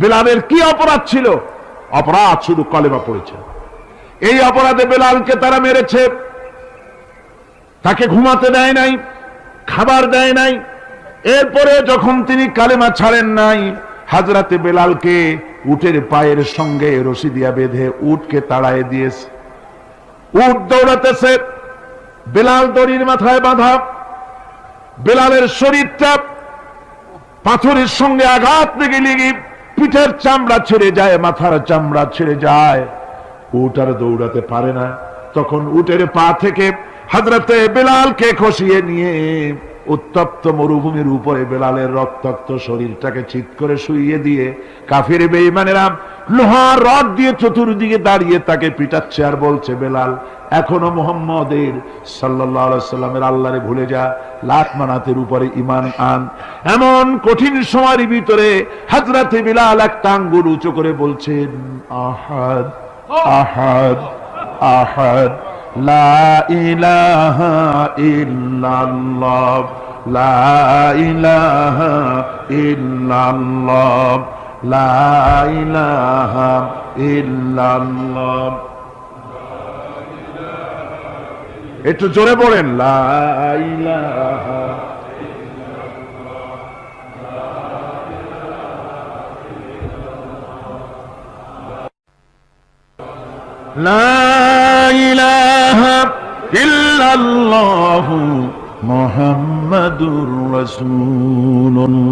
বেলালের কি অপরাধ ছিল? অপরাধ শুধু কলেমা পড়েছে। এই অপরাধে বেলালকে তারা মেরেছে, তাকে ঘুমাতে দেয় নাই, খাবার দেয় নাই। এরপরে যখন তিনি কালেমা ছাড়েন নাই, হাজরাতে বেলালকে উটের পায়ের সঙ্গে রশি দিয়া বেঁধে উটকে তাড়ায় দিয়েছে। উট দৌড়াতেছে, বেলাল দড়ির মাথায় বাঁধা। বেলালের শরীরটা পাথরের সঙ্গে আঘাত লেগে লেগে পিঠের চামড়া ছেড়ে যায়, মাথার চামড়া ছেড়ে যায়। উট আর দৌড়াতে পারে না। তখন উটের পা থেকে হযরতে বেলালকে খসিয়ে নিয়ে উত্তপ্ত মরুভূমির উপরে বেলালের রক্তাক্ত শরীরটাকে চিৎ করে শুইয়ে দিয়ে কাফির বেঈমানেরা লোহার রড দিয়ে চতুর্দিকে দাঁড়িয়ে তাকে পিটাচ্ছে আর বলছে, বেলাল এখনো মুহাম্মদের সাল্লাল্লাহু আলাইহি সাল্লামের আল্লাহরে ভুলে যা, লাত মানাতের উপরে ঈমান আন। এমন কঠিন সময়ের ভিতরে হযরতে বেলাল একটা আঙ্গুল উঁচু করে বলছেন, আহাদ আহাদ আহাদ লা ইলাহা ইল্লাল্লাহ লা ইলাহা ইল্লাল্লাহ লা ইলাহা ইল্লাল্লাহ। একটু জোরে বলেন, লা ইলাহা লা ইলাহা ইল্লাল্লাহু মুহাম্মাদুর রাসূলুল্লাহ।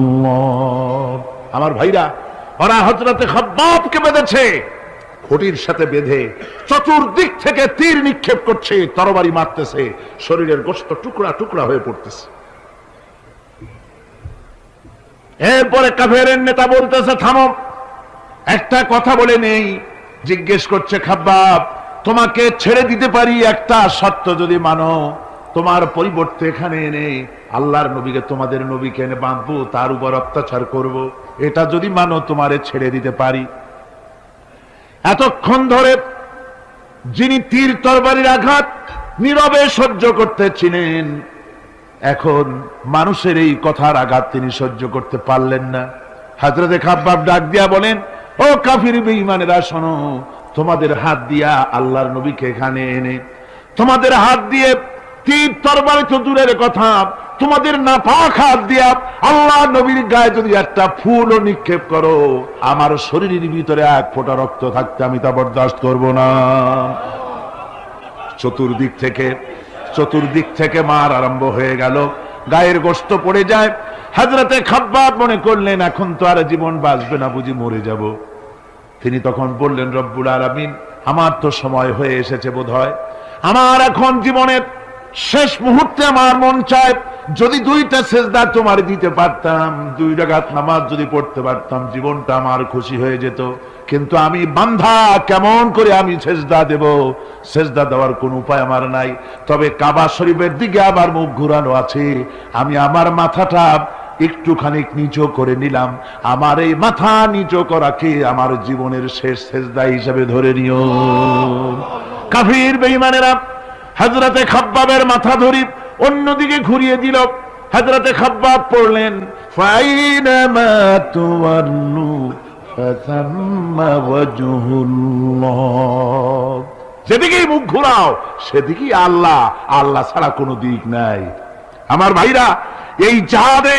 আমার ভাইরা, ওরা হযরতে খাব্বাবকে বেঁধেছে, খুঁটির সাথে বেঁধে চতুর্দিক থেকে তীর নিক্ষেপ করছে, তরবারি মারতেছে, শরীরের গোশত টুকরা টুকরা হয়ে পড়তেছে। এরপরে কাফেরের নেতা বলতেছে, থামো, একটা কথা বলে নেই। জিজ্ঞেস করছে, খাব্বাব তোমাকে ছেড়ে দিতে পারি একটা শর্ত যদি মানো, তোমার পরিবর্তে এখানে এনে আল্লাহর নবীকে, তোমাদের নবীকে এনে বাঁধবো, তার উপর অত্যাচার করব, এটা যদি মানো তোমারে ছেড়ে দিতে পারি। এতক্ষণ ধরে যিনি তীর তরবারির আঘাত নীরবে সহ্য করতেছিলেন, এখন মানুষের এই কথার আঘাত তিনি সহ্য করতে পারলেন না। হযরতে খাব্বাব ডাক দিয়া বলেন, ও কাফির বেঈমানেরা শোনো, তোমাদের হাত দিয়া আল্লাহর নবীকে এখানে এনে, তোমাদের হাত দিয়ে তীর তরবারি তো দূরের কথা, তোমাদের নাপাক হাত দিয়া আল্লাহর নবীর গায়ে যদি একটা ফুলও নিক্ষেপ করো, আমার শরীরের ভিতরে এক ফোঁটা রক্ত থাকতে আমি তা বরদাস্ত করব না। চতুর্দিক থেকে মার আরম্ভ হয়ে গেল, গায়ের গোশত পড়ে যায়। হযরতে খাব্বাব মনে করলেন এখন তো আর জীবন বাঁচবে না, বুঝি মরে যাব। তিনি তখন বললেন, রব্বুল আলামিন, আমার তো সময় হয়ে এসেছে বোধহয়, আমার এখন জীবনের শেষ মুহূর্তে আমার মন চায় যদি দুইটা সেজদা তোমার দিতে পারতাম, 2 রাকাত নামাজ যদি পড়তে পারতাম, জীবনটা আমার খুশি হয়ে যেত। কিন্তু আমি বান্ধা, কেমন করে আমি সেজদা দেব? সেজদা দেওয়ার কোন উপায় আমার নাই। তবে কাবা শরীফের দিকে আবার মুখ ঘুরানো আছে, আমি আমার মাথাটা একটুখানি নিচু করে নিলাম। আমার এই মাথা নিচু করাকে আমার জীবনের শেষ সেজদা হিসেবে ধরে নিও। কাফির বেঈমানেরা হযরতে খাব্বাবের মাথা ধরি অন্যদিকে ঘুরিয়ে দিল। হযরতে খাব্বাব পড়লেন, ফাইনামা তুওয়াল্লু ফাসাম্মা ওয়াজহুল্লাহ। যেদিকেই মুখ ঘুরাও সেদিকেই আল্লাহ, আল্লাহ ছাড়া কোনো দিক নাই। আমার ভাইরা, এই জিহাদে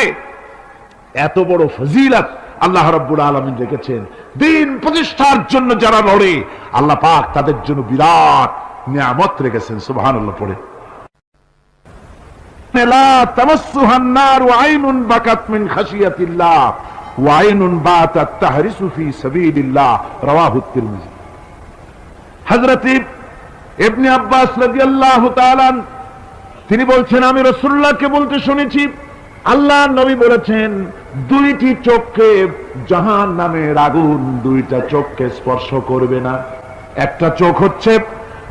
এত বড় ফজিলত আল্লাহ রাব্বুল আলামিন রেখেছেন। দ্বীন প্রতিষ্ঠার জন্য যারা লড়ে, আল্লাহ পাক তাদের জন্য বিরাট নিয়ামত রেখেছেন। সুবহানাল্লাহ পড়ে, লা তামাসসুহান নার ওয়া আইনুন বাকাত মিন খাশিয়াতিল্লাহ ওয়া আইনুন বাতাত তাহরিসু ফি সাবিলিল্লাহ, রাওয়াহু তিরমিজি। হযরত ইবনে আব্বাস রাদিয়াল্লাহু তাআলা তিনি বলছেন, আমি রাসূলুল্লাহকে বলতে শুনেছি, আল্লাহর নবী বলেছেন, 2টি চোখকে জাহান্নামের আগুন 2টা চোখকে স্পর্শ করবে না। একটা চোখ হচ্ছে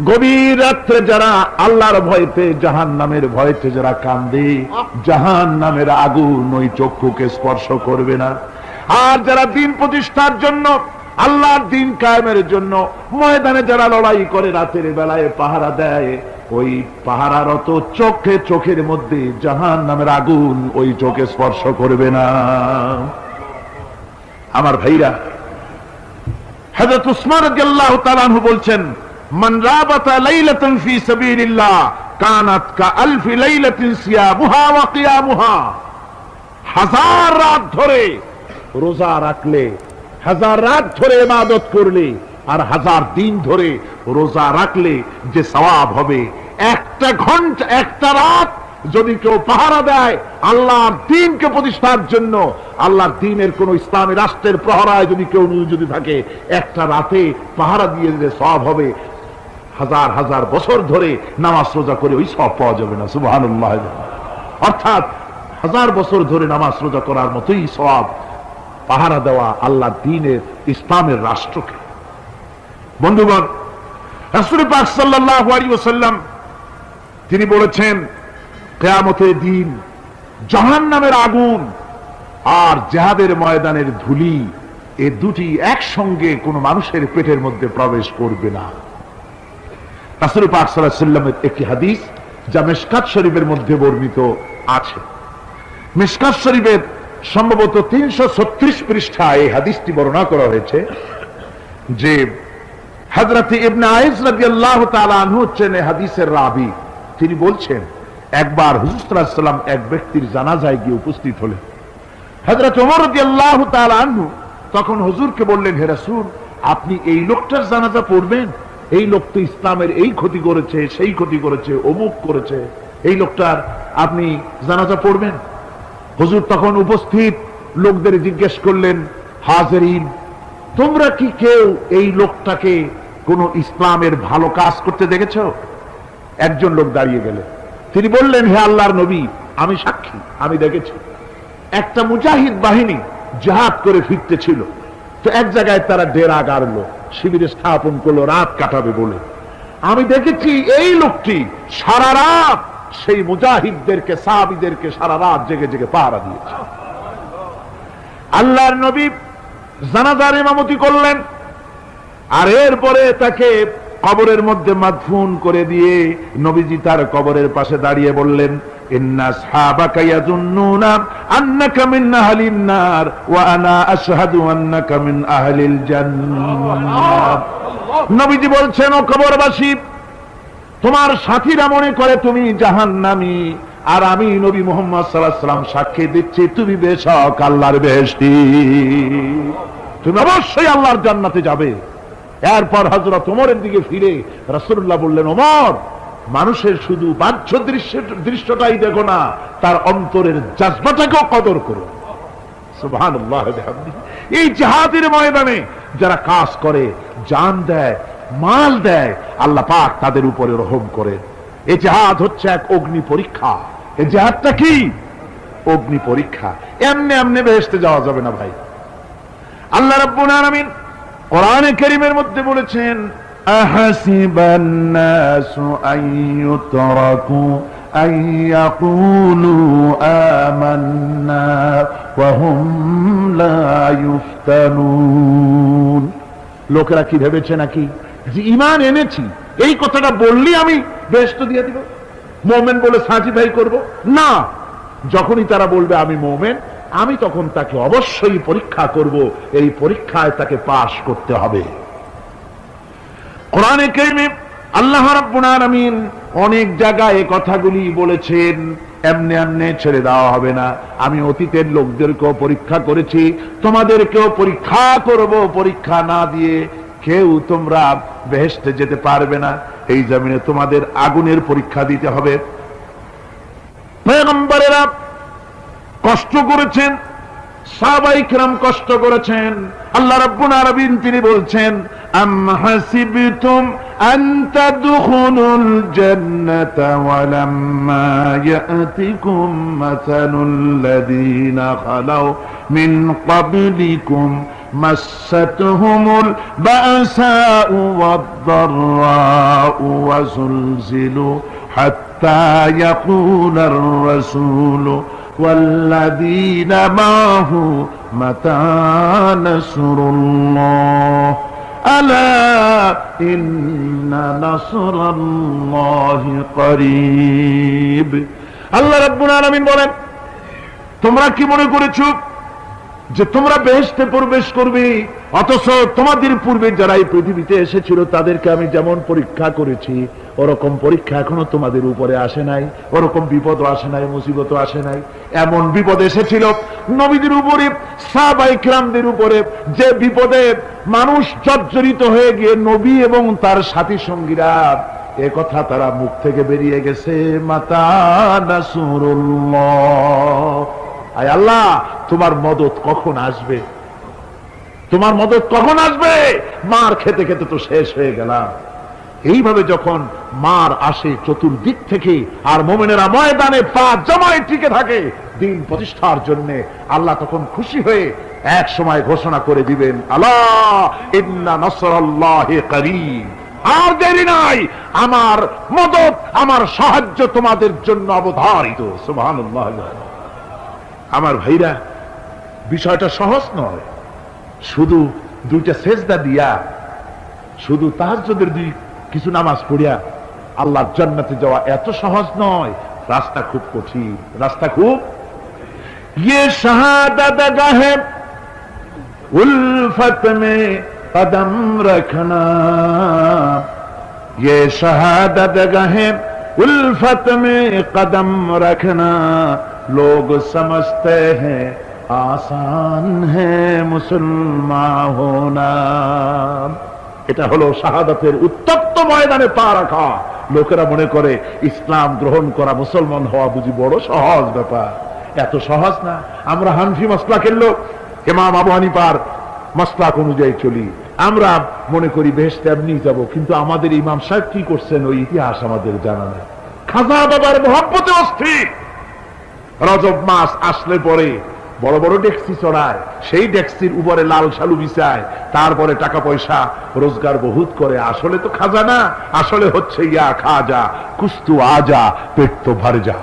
গভীর রাত্রে যারা আল্লাহর ভয়তে, জাহান্নামের ভয়তে যারা কান্দে, জাহান্নামের আগুন ওই চক্ষুকে স্পর্শ করবে না। আর যারা দ্বীন প্রতিষ্ঠার জন্য, আল্লাহর দ্বীন কায়েমের জন্য ময়দানে যারা লড়াই করে, রাতের বেলায় পাহারা দেয়, ওই পাহারারত চোখের মধ্যে জাহান্নামের আগুন ওই চোখে স্পর্শ করবে না। আমার ভাইরা, হযরত উসমান রাদিয়াল্লাহু তাআলা আনহু বলছেন, মান রাবাতা লাইলাতান ফি সাবিলিল্লাহ কানাত কাআলফি লাইলাতিন সিয়ামুহা ওয়া কিয়ামুহা। 1000 রাত ধরে রোজা রাখলে, 1000 রাত ধরে ইবাদত করলে, আর 1000 দিন ধরে রোজা রাখলে যে সওয়াব হবে, একটা ঘন্টা, একটা রাত যদি কেউ পাহারা দেয় আল্লাহর দ্বীনকে প্রতিষ্ঠার জন্য, আল্লাহর দ্বীনের কোন ইসলামী রাষ্ট্রের প্রহরায় যদি কেউ যদি থাকে, একটা রাতে পাহারা দিয়ে দিলে সওয়াব হবে 1000 বছর ধরে নামাজ রোজা করে ওই সওয়াব পাওয়া যাবে না। সুবহানাল্লাহ। অর্থাৎ 1000 বছর ধরে নামাজ রোজা করার মতোই সওয়াব পাহারা দেওয়া আল্লাহর দ্বীনের, ইসলামের রাষ্ট্রকে। বন্ধুগণ, রাসূল পাক সাল্লাল্লাহু আলাইহি ওয়াসাল্লাম তিনি বলেছেন, কিয়ামতের দিন জাহান্নামের আগুন আর জিহাদের ময়দানের ধুলি, এই দুটি একসঙ্গে কোন মানুষের পেটের মধ্যে প্রবেশ করবে না। রাসূল পাক সাল্লাল্লাহু আলাইহি ওয়াসাল্লামের একটি হাদিস যা মিশকাত শরীফের মধ্যে বর্ণিত আছে। মিশকাত শরীফের সম্ভবত 336 পৃষ্ঠায় এই হাদিসটি বর্ণনা করা হয়েছে যে হযরত ইবনে আইস রাদিয়াল্লাহু তাআলা আনহু হচ্ছেন এই হাদিসের রাবী। তিনি বলছেন, একবার হুজুর সাল্লাল্লাহু আলাইহি ওয়াসাল্লাম এক ব্যক্তির জানাজায় গিয়ে উপস্থিত হলেন। হযরত ওমর রাদিয়াল্লাহু তাআলা আনহু তখন হুজুরকে বললেন, হে রাসূল, আপনি এই লোকটার জানাজা পড়বেন? এই লোক তো ইসলামের এই ক্ষতি করেছে, সেই ক্ষতি করেছে, অমুক করেছে, এই লোকটার আপনি জানাজা পড়বেন? হুজুর তখন উপস্থিত লোকদের জিজ্ঞেস করলেন, হাজিরিন, তোমরা কি কেউ এই লোকটাকে কোন ইসলামের ভালো কাজ করতে দেখেছ? একজন লোক দাঁড়িয়ে গেলেন, তিনি বললেন, হে আল্লাহর নবী, আমি সাক্ষী, আমি দেখেছি। একটা মুজাহিদ বাহিনী জিহাদ করে ফিরতে ছিল, তো এক জায়গায় তারা ডেরা গাড়লো, শিবিরে স্থাপন করলো রাত কাটাবে বলে। আমি দেখেছি এই লোকটি সারা রাত সেই মুজাহিদদেরকে, সাহাবীদেরকে সারা রাত জেগে জেগে পাহারা দিয়েছে। আল্লাহর নবী জানাজার ইমামতি করলেন, আর এরপরে তাকে কবরের মধ্যে মাদফুন করে দিয়ে নবীজি তার কবরের পাশে দাঁড়িয়ে বললেন, ইন্না আসহাবাকা ইয়াজুন্নুনা আন্নাকা মিন আহলিন নার ওয়া আনা আশহাদু আন্নাকা মিন আহলিল জান্নাহ। নবীজি বলছেন, ও কবরবাসী, তোমার সাথীরা মনে করে তুমি জাহান্নামী, আর আমি নবী মুহাম্মদ সাল্লাল্লাহু আলাইহি ওয়াসাল্লাম সাক্ষী দিচ্ছি তুমি বেশক আল্লাহর বেহেশতি, তুমি অবশ্যই আল্লাহর জান্নাতে যাবে। এরপর হযরত ওমরের দিকে ফিরে রাসূলুল্লাহ বললেন, ওমর, মানুষের শুধু বাহ্য দৃশ্যটাই দেখো না, তার অন্তরের জজবাটাকেও কদর করো। সুবহানাল্লাহ। এই জিহাদের ময়দানে যারা কাজ করে, জান দেয়, মাল দেয়, আল্লাহ পাক তাদের উপরে রহম করেন। এই জিহাদ হচ্ছে এক অগ্নি পরীক্ষা। এই জিহাদটা কি? অগ্নি পরীক্ষা। এমনি এমনি বেহেশতে যাওয়া যাবে না ভাই। আল্লাহ রাব্বুল আলামিন কোরআনে কারীমের মধ্যে বলেছেন, আহাসিবান নাসু আইয়ুতরাকু আইয়াকুলু আমান্না ওয়া হুম লা ইফতানুন। লোকেরা কি ভেবেছে নাকি যে ঈমান এনেছি, এই কথাটা বললি আমি বেহেশত দিয়ে দিব, মুমিন বলে সার্টিফাই করব? না, যখনই তারা বলবে আমি মুমিন, আমি তখন তাকে অবশ্যই পরীক্ষা করব, এই পরীক্ষায় তাকে পাশ করতে হবে। কোরআনে কারীমে আল্লাহ রাব্বুল আলামিন অনেক জায়গায় এই কথাগুলি বলেছেন, এমনি এমনি ছেড়ে দেওয়া হবে না। আমি অতীতের লোকদেরকেও পরীক্ষা করেছি, তোমাদেরকেও পরীক্ষা করব, পরীক্ষা না দিয়ে কেউ তোমরা বেহেশতে যেতে পারবে না। এই জমিনে তোমাদের আগুনের পরীক্ষা দিতে হবে। পয়গম্বরেরা কষ্ট করেছেন, সাহাবায়ে কিরাম কষ্ট করেছেন। আল্লাহ রাব্বুল আলামিন তিনি বলছেন, আম হাসিবতুম আন তাদখুলুল জান্নাতা ওয়া লাম্মা ইয়াতিকুম মাসালুল লাযীনা খালাউ মিন ক্বাবলিকুম মাসাতহুমুল বাসাউ ওয়াদ-দাররাউ ওয়া যুলজিলু হাত্তা ইয়াকুলার রাসূলু والذين معه متى نصر الله ألا إن نصر الله قريب। আল্লাহ রাব্বুল আলামিন বলেন, তোমরা কি মনে করেছো যে তোমরা বেহেশতে প্রবেশ করবে অথচ তোমাদের পূর্বে যারা এই পৃথিবীতে এসেছিল তাদেরকে আমি যেমন পরীক্ষা করেছি ওরকম পরীক্ষা এখনো তোমাদের উপরে আসে নাই, ওরকম বিপদও আসে নাই, মুসিবতও আসে নাই। এমন বিপদ এসেছিল নবীদের উপরে, সাহাবায়ে কিরামদের উপরে, যে বিপদে মানুষ জর্জরিত হয়ে গিয়ে নবী এবং তার সাথী সঙ্গীরা এ কথা তারা মুখ থেকে বেরিয়ে গেছে, মাতা নাসরুল্লাহ, আয় আল্লাহ তোমার মদত কখন আসবে, তোমার মদত কখন আসবে, মার খেতে খেতে তো শেষ হয়ে গেলাম। এইভাবে যখন মার আসে চতুর্দিক থেকে আর মুমিনেরা ময়দানে পা জমায় টিকে থাকে দিন প্রতিষ্ঠার জন্য, আল্লাহ তখন খুশি হয়ে এক সময় ঘোষণা করে দিবেন, আলা ইন্না নাসরাল্লাহি করিব, আর দেরি নাই, আমার মদত আমার সাহায্য তোমাদের জন্য অবধারিত। সুবহানাল্লাহ। আমার ভাইরা, বিষয়টা সহজ নয়। শুধু দুইটা সেজদা দিয়া, শুধু তাহাজ্জুদের কিছু নামাজ পড়িয়া আল্লাহর জান্নাতে যাওয়া এত সহজ নয়, রাস্তা খুব কঠিন, রাস্তা খুব। ये शहादत गाहे उल्फत में कदम रखना, ये शहादत गाहे उल्फत में कदम रखना, लोग समझते हैं आसान है मुसलमान होना। এটা হলো শাহাদাতের উত্তপ্ত ময়দানে পা রাখা। লোকেরা মনে করে ইসলাম গ্রহণ করা, মুসলমান হওয়া বুঝি বড় সহজ ব্যাপার। এত সহজ না। আমরা হানফি মাসলাকের লোক, ইমাম আবু হানিফার মাসলাক অনুযায়ী চলি। আমরা মনে করি বেহেশতে এমনি যাব, কিন্তু আমাদের ইমাম সাহেব কি করছেন ওই ইতিহাস আমাদের জানা নেই। খাজা বাবার মহব্বতে অস্থির। রজব মাস আসলে পরে বড় বড় ডেক্সি চড়ায়, সেই ডেক্সির উপরে লাল শালু বিছায়, তারপরে টাকা পয়সা রোজগার বহুত করে। আসলে তো খাজা না, আসলে হচ্ছে ইয়া খাজা কুস্তু আজা, পেট তো ভর যা।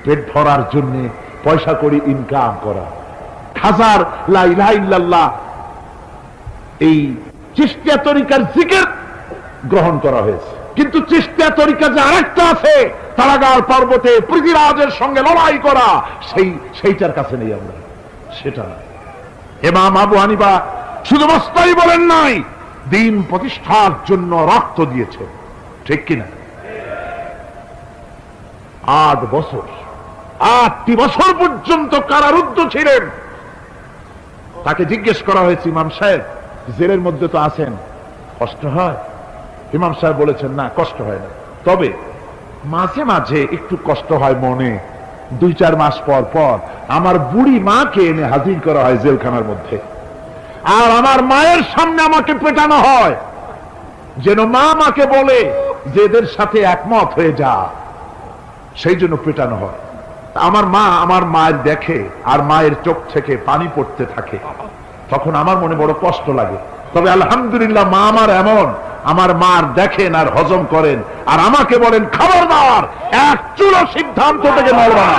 পেট ভরার জন্য পয়সা করে ইনকাম করা। খাজার লা ইলাহা ইল্লাল্লাহ, এই চিশতিয়া তরিকার জিকির গ্রহণ করা হয়েছে, কিন্তু চিশতিয়া তরিকা যে আরেকটা আছে, তারাগার পর্বতে পৃথিবীরাজের সঙ্গে লড়াই করা, সেইটার কাছে নেই আমরা, সেটা না। ইমাম আবু হানিফা শুধু মস্তাই বলেন নাই, দিন প্রতিষ্ঠার জন্য রক্ত দিয়েছে, ঠিক কিনা? 8 বছর, 8টি বছর পর্যন্ত কারারুদ্ধ ছিলেন। তাকে জিজ্ঞেস করা হয়েছে, ইমাম সাহেব জেলের মধ্যে তো আছেন, কষ্ট হয়? ইমাম সাহেব বলেছেন, না কষ্ট হয় না, তবে মাঝে মাঝে একটু কষ্ট হয় মনে। 2-4 মাস পর পর আমার বুড়ি মাকে এনে হাজির করা হয় জেলখানার মধ্যে, আর আমার মায়ের সামনে আমাকে পেটানো হয়, যেন মা আমাকে বলে যে এদের সাথে একমত হয়ে যা, সেই জন্য পেটানো হয়। আমার মা আমার মায়ের দেখে, আর মায়ের চোখ থেকে পানি পড়তে থাকে, তখন আমার মনে বড় কষ্ট লাগে। তবে আলহামদুলিল্লাহ মা আমার এমন, আমার মার দেখেন আর হজম করেন, আর আমাকে বলেন খবরদার এক চুলো সিদ্ধান্ত থেকে নড়বা না।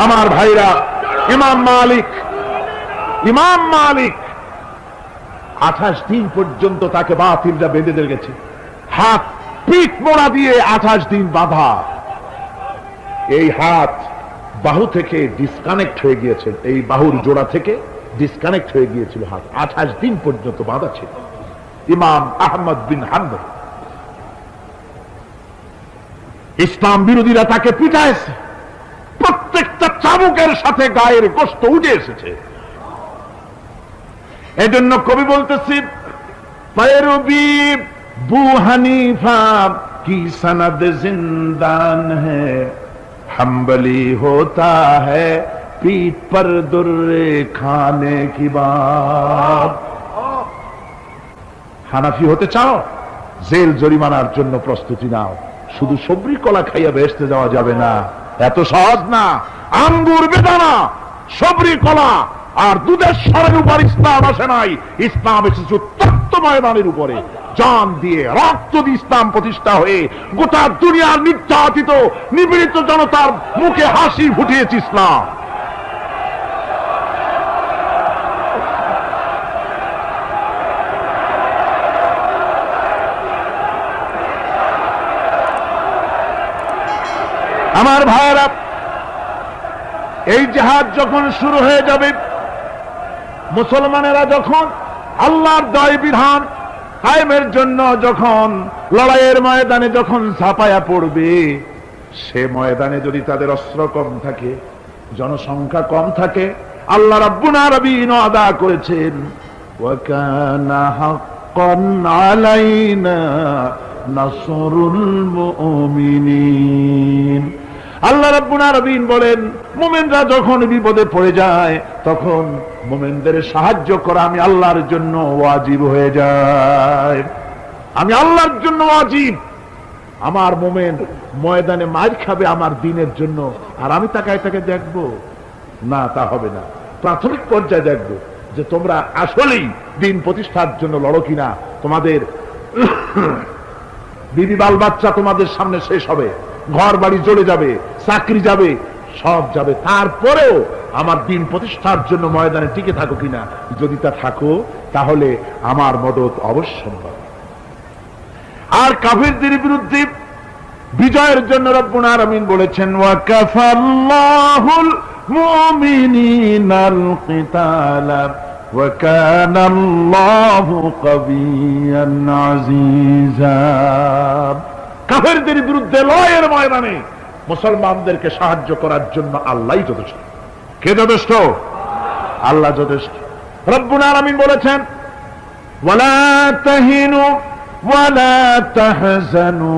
আমার ভাইরা, ইমাম মালিক 28 দিন পর্যন্ত তাকে বাতিলরা বেঁধে দিয়ে গেছে, হাত পিঠ মোড়া দিয়ে 28 দিন বাঁধা। এই হাত বাহু থেকে ডিসকানেক্ট হয়ে গিয়েছে, এই বাহুর জোড়া থেকে ডিসকানেক্ট হয়ে গিয়েছিল হাত, 28 দিন পর্যন্ত বাঁধা ছিল। ইমাম আহমদ বিন হাম্বল, ইসলাম বিরোধীরা তাকে পিটাইছে, প্রত্যেকটা চাবুকের সাথে গায়ের গোশত উঠে এসেছে। এজন্য কবি বলতেছি, पैरवी बू हनीफा की सनद जिंदान है, हम्बली होता है पीठ पर दुर्रे खाने की बात। হানাফি হতে চাও, জেল জরিমানার জন্য প্রস্তুতি নাও। শুধু সবরি কলা খাইয়া বেহেশতে যাওয়া যাবে না, এত সহজ না। আঙ্গুর বেদানা, সবরি কলা আর দুধের স্বরের উপর ইসলাম আসে নাই। ইসলাম এসেছে উত্তপ্ত ময়দানের উপরে, জান দিয়ে রক্ত দিয়ে ইসলাম প্রতিষ্ঠা হয়ে গোটা দুনিয়ার নির্যাতিত নিপীড়িত জনতার মুখে হাসি ফুটিয়েছে ইসলাম। এই জিহাদ যখন শুরু হয়ে যাবে, মুসলমানেরা যখন আল্লাহর দয় বিধান কায়েমের জন্য যখন লড়াইয়ের ময়দানে যখন ঝাঁপায়া পড়বে, সে ময়দানে যদি তাদের অস্ত্র কম থাকে, জনসংখ্যা কম থাকে, আল্লাহ রাব্বুল আলামিন ওয়াদা করেছেন ওয়া কানা হাক্কান আলাইনা নাসরুল মুমিনিন। আল্লাহ রাব্বুল আলামিন বলেন, মুমিনরা যখন বিপদে পড়ে যায় তখন মুমিনদের সাহায্য করা আমি আল্লাহর জন্য ওয়াজিব হয়ে যায়। আমি আল্লাহর জন্য ওয়াজিব। আমার মুমিন ময়দানে মার খাবে আমার দ্বীনের জন্য, আর আমি তাকায় তাকে দেখবো না, তা হবে না। প্রাথমিক পর্যায়ে দেখবো যে তোমরা আসলেই দ্বীন প্রতিষ্ঠার জন্য লড়ো কিনা। তোমাদের বিবি বাল বাচ্চা তোমাদের সামনে শেষ হবে, ঘর বাড়ি চলে যাবে, চাকরি যাবে, সব যাবে, তারপরেও আমার দ্বীন প্রতিষ্ঠার জন্য ময়দানে টিকে থাকো কিনা। যদি তা থাকো তাহলে আমার মদত অবশ্যই পাবে। আর কাফিরদের বিরুদ্ধে বিজয়ের জন্য রব্বুল আলামিন বলেছেন ওয়া কাফাল্লাহুল মুমিনিনাল কিতালা ওয়া কানাল্লাহু কাবিয়ান আজিজা। কাফিরদের বিরুদ্ধে লড়াইয়ের ময়দানে মুসলমানদেরকে সাহায্য করার জন্য আল্লাহই যথেষ্ট। কে যথেষ্ট? আল্লাহ যথেষ্ট। রব্বুল আলামিন বলেছেন ওয়ালা তাহিনু ওয়ালা তাহজানু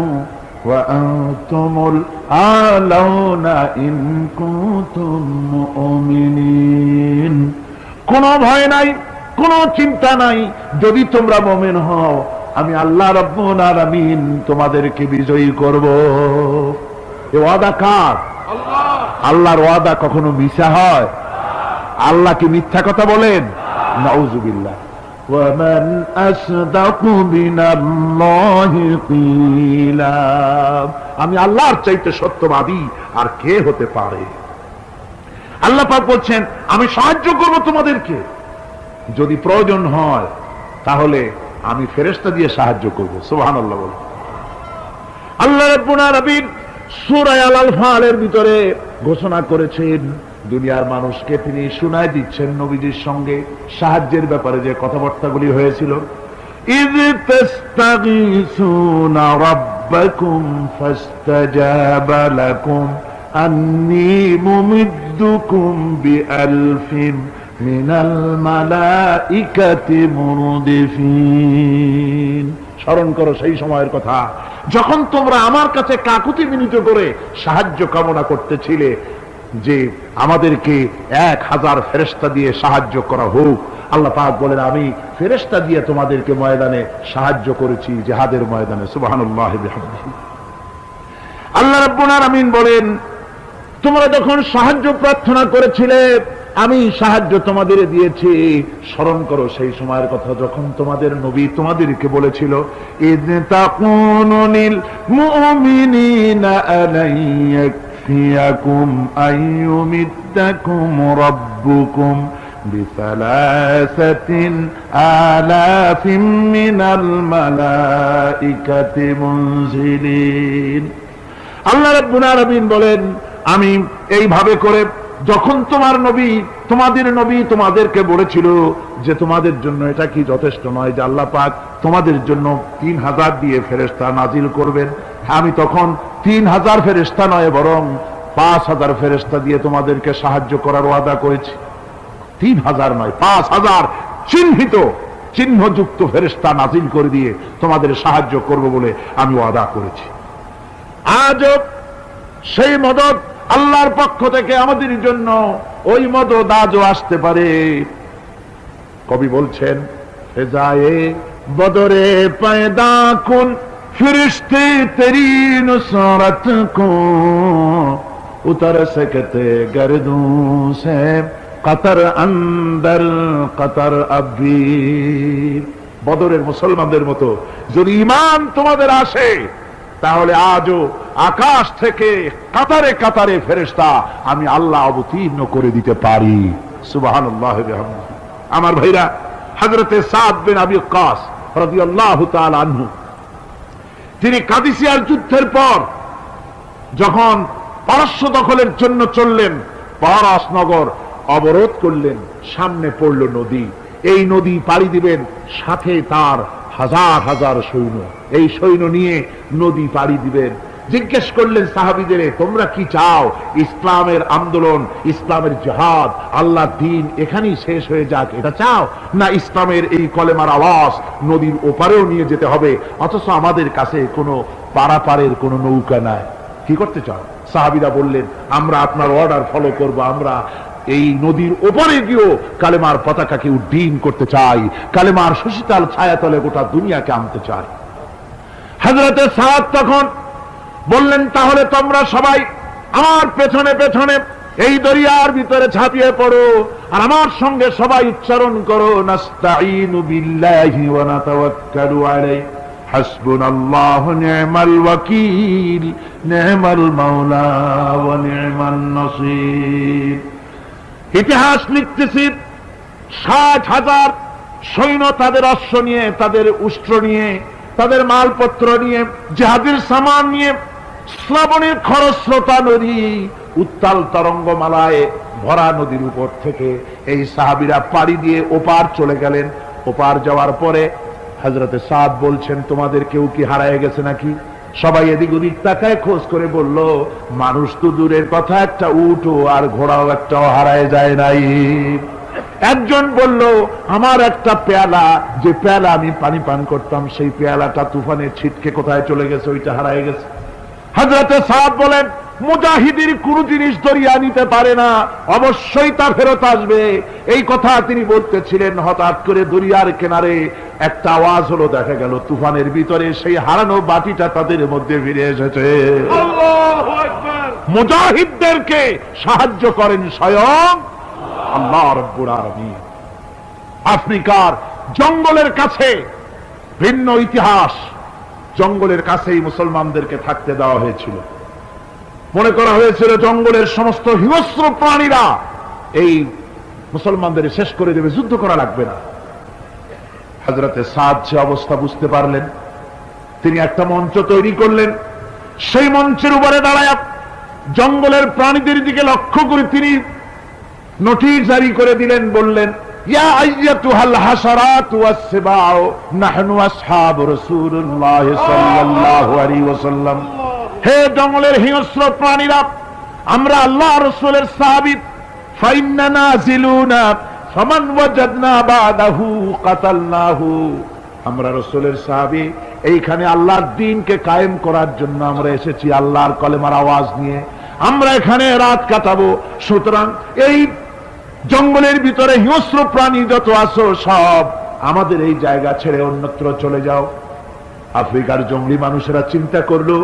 ওয়া আনতুমুল আলাউনা ইন কুনতুম মুমিনিন। কোনো ভয় নাই, কোনো চিন্তা নাই, যদি তোমরা মুমিন হও আমি আল্লাহ রাব্বুল আলামিন তোমাদেরকে বিজয়ী করব। এই ওয়াদা কার? আল্লাহ। আল্লাহর ওয়াদা কখনো মিথ্যা হয়? আল্লাহ কি মিথ্যা কথা বলেন? নাউযুবিল্লাহ। ওয়ামান আসদাকু মিনাল্লাহি কিলা। আমি আল্লাহর চাইতে সত্যবাদী আর কে হতে পারে? আল্লাহ পাক বলছেন আমি সাহায্য করব তোমাদেরকে, যদি প্রয়োজন হয় তাহলে আমি ফেরেশতা দিয়ে সাহায্য করব। সুবহানাল্লাহ বলেন। আল্লাহ রাব্বুল আলামিন সূরা আল-আনফালের ভিতরে ঘোষণা করেছেন, দুনিয়ার মানুষকে তিনি শোনায় দিচ্ছেন নবীজির সঙ্গে সাহায্যের ব্যাপারে যে কথাবার্তাগুলি হয়েছিল। ইয তাস্তাগীসুনা রাব্বাকুম ফাস্তাজাবা লাকুম আন্নী মুমিদ্দুকুম বিআলফিন মিনাল মালাইকাতি মুরদিফিন। স্মরণ করো সেই সময়ের কথা যখন তোমরা আমার কাছে কাকুতি মিনতি করে সাহায্য কামনা করতেছিলে যে আমাদেরকে 1000 ফেরেশতা দিয়ে সাহায্য করা হোক। আল্লাহ পাক বলেন আমি ফেরেশতা দিয়ে তোমাদেরকে ময়দানে সাহায্য করেছি, জিহাদের ময়দানে। সুবহানাল্লাহ বিহামদিহি। আল্লাহ রাব্বুল আলামিন বলেন তোমরা যখন সাহায্য প্রার্থনা করেছিলে আমি সাহায্য তোমাদের দিয়েছি। স্মরণ করো সেই সময়ের কথা যখন তোমাদের নবী তোমাদেরকে বলেছিল ইয তাকুনু লিল মুমিনিনা আলাইয়াকফিয়াকুম আইয়ুমিদ্দাকুম রাব্বুকুম বিসালাসাতিন আলাফিন মিনাল মালাইকাতি মুনজিলিন। আল্লাহ রাব্বুল আলামিন বলেন আমি এইভাবে করে যখন তোমাদের নবী তোমাদেরকে বলেছিল যে তোমাদের জন্য এটা কি যথেষ্ট নয় যে আল্লাহ পাক তোমাদের জন্য 3000 দিয়ে ফেরেশতা নাজিল করবেন, আমি তখন 3000 ফেরেশতা নয় বরং 5000 ফেরেশতা দিয়ে তোমাদেরকে সাহায্য করার ওয়াদা করেছি। 3000 নয়, 5000 চিহ্নযুক্ত ফেরেশতা নাজিল করে দিয়ে তোমাদের সাহায্য করব বলে আমি ওয়াদা করেছি। আজও সেই মদত আল্লাহর পক্ষ থেকে আমাদের জন্য ওই মদত আজও আসতে পারে। কবি বলছেন ফেজায়ে বদরে পয়দা কুন ফিরিশতে তেরি নুসরত কো উতর सकते गर्दों से कतर अंदर कतर अभी। বদরের মুসলমানদের মতো যদি ঈমান তোমাদের আসে তাহলে আজও আকাশ থেকে কাতারে কাতারে ফেরেশতা আমি আল্লাহ অবতীর্ণ করে দিতে পারি। সুবহানাল্লাহ বিহামদিহি। আমার ভাইরা, হযরতে সাদ বিন আবি ওয়াক্কাস রাদিয়াল্লাহু তাআলা আনহু তিনি কাদিসিয়ার যুদ্ধের পর যখন পারস্য দখলের জন্য চললেন, পারসনগর অবরোধ করলেন, সামনে পড়ল নদী, এই নদী পাড়ি দিবেন, সাথে তার হাজার হাজার সৈন্য, এই সৈন্য নিয়ে নদী পাড়ি দিবেন। জিজ্ঞেস করলেন সাহাবীদের, তোমরা কি চাও? ইসলামের আন্দোলন, ইসলামের জিহাদ, আল্লাহর দ্বীন এখানেই শেষ হয়ে যাক, এটা চাও? না ইসলামের এই কলেমার আওয়াজ নদীর ওপারেও নিয়ে যেতে হবে, অথচ আমাদের কাছে কোনো পারাপারের কোনো নৌকা নাই, কি করতে চাও? সাহাবীরা বললেন, আমরা আপনার অর্ডার ফলো করব, আমরা এই নদীর ওপারে গিয়েও কালেমার পতাকাকে উড্ডীন করতে চাই, কালেমার সুশীতল ছায়াতলে গোটা দুনিয়াকে আনতে চাই। হযরতে সাদ তখন বললেন, তাহলে তোমরা সবাই আমার পেছনে পেছনে এই দরিয়ার ভিতরে ঝাঁপিয়ে পড়ো, আর আমার সঙ্গে সবাই উচ্চারণ করো, নাস্তাঈনু বিল্লাহি ওয়া নাতাওয়াক্কালু আলাইহি, হাসবুনাল্লাহু নি'মাল ওয়াকিল, নি'মাল মাওলা ওয়া নি'মান নাসীর। ইতিহাস লিখতেছি, 60,000 সৈন্য তাদের অশ্ব নিয়ে, তাদের উষ্ট্র নিয়ে, তাদের মালপত্র নিয়ে, জিহাদের সামান নিয়ে শ্রাবণের খরস্রোতা নদী, উত্তাল তরঙ্গমালায় ভরা নদীর উপর থেকে এই সাহাবীরা পাড়ি দিয়ে ওপার চলে গেলেন। ওপার যাওয়ার পরে হযরতে সাদ বলছেন, তোমাদের কেউ কি হারায় গেছে নাকি? সবাই এদিক ওদিক তাকায়, খোঁজ করে বলল, মানুষ তো দূরের কথা, একটা উটও আর ঘোড়াও একটাও হারায় যায় নাই। একজন বলল, আমার একটা পেয়ালা, যে পেয়ালা আমি পানি পান করতাম, সেই পেয়ালাটা তুফানে ছিটকে কোথায় চলে গেছে, ওইটা হারায় গেছে। হযরতে সাদ বলেন, মুজাহিদের কোন জিনিস দরিয়া নিতে পারে না, অবশ্যই তা ফেরত আসবে। এই কথা তিনি বলতেছিলেন, হঠাৎ করে দরিয়ার কিনারে একটা আওয়াজ হলো, দেখা গেল তুফানের ভিতরে সেই হারানো বাটিটা তাদের মধ্যে ফিরে এসেছে। আল্লাহু আকবার। মুজাহিদদেরকে সাহায্য করেন স্বয়ং আল্লাহ রাব্বুল আলামিন। আফ্রিকার জঙ্গলের কাছে ভিন্ন ইতিহাস, জঙ্গলের কাছেই মুসলমানদেরকে থাকতে দেওয়া হয়েছিল। মনে করা হয়েছিল জঙ্গলের সমস্ত হিংস্র প্রাণীরা এই মুসলমানদের শেষ করে দেবে, যুদ্ধ করা লাগবে না। হযরতে সাদ যে অবস্থা বুঝতে পারলেন, তিনি একটা মঞ্চ তৈরি করলেন। সেই মঞ্চের উপরে দাঁড়ায় জঙ্গলের প্রাণীদের দিকে লক্ষ্য করে তিনি নোটিশ জারি করে দিলেন, বললেন, ইয়া আইয়াতুহাল হাশারাতু ওয়াস-সিবাউ নাহনু আসহাবু রাসূলুল্লাহ সাল্লাল্লাহু আলাইহি ওয়াসাল্লাম। হে জঙ্গলের হিংস্র প্রাণীরা, আমরা আল্লাহ রাসূলের সাহাবী, ফাইন্না নাজিলুনা ফামান ওয়াজাদনা বাদাহু কাতালনাহু। আমরা রাসূলের সাহাবী, এইখানে আল্লাহর দ্বীনকে কায়েম করার জন্য আমরা এসেছি, আল্লাহর কলেমার আওয়াজ নিয়ে আমরা এখানে রাত কাটাবো। সুতরাং এই জঙ্গলের ভিতরে হিংস্র প্রাণী যত আছো, সব আমাদের এই জায়গা ছেড়ে অন্যত্র চলে যাও। আফ্রিকার জঙ্গলি মানুষেরা চিন্তা করলো,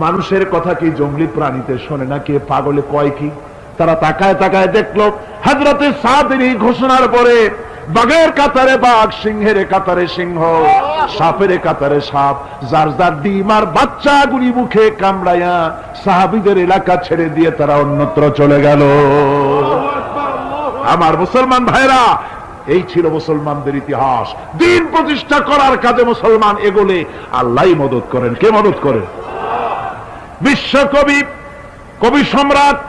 মানুষের কথা কি জঙ্গলি প্রাণীতে শোনে না, কে পাগলে কয় কি? তারা তাকায় তাকায় দেখলো, হযরতে সাদের এই ঘোষণার পরে বাঘের কাতারে বাঘ, সিংহের কাতারে সিংহ, সাপের কাতারে সাপ, যার যার ডিম আর বাচ্চাগুলি মুখে কামড়াইয়া সাহাবীদের এলাকা ছেড়ে দিয়ে তারা অন্যত্র চলে গেল। আমার মুসলমান ভাইরা, এই ছিল মুসলমানদের ইতিহাস। দ্বীন প্রতিষ্ঠা করার কাজে মুসলমান এগোলে আল্লাহই মদত করেন। কে মদত করেন? বিশ্বকবি, কবি সম্রাট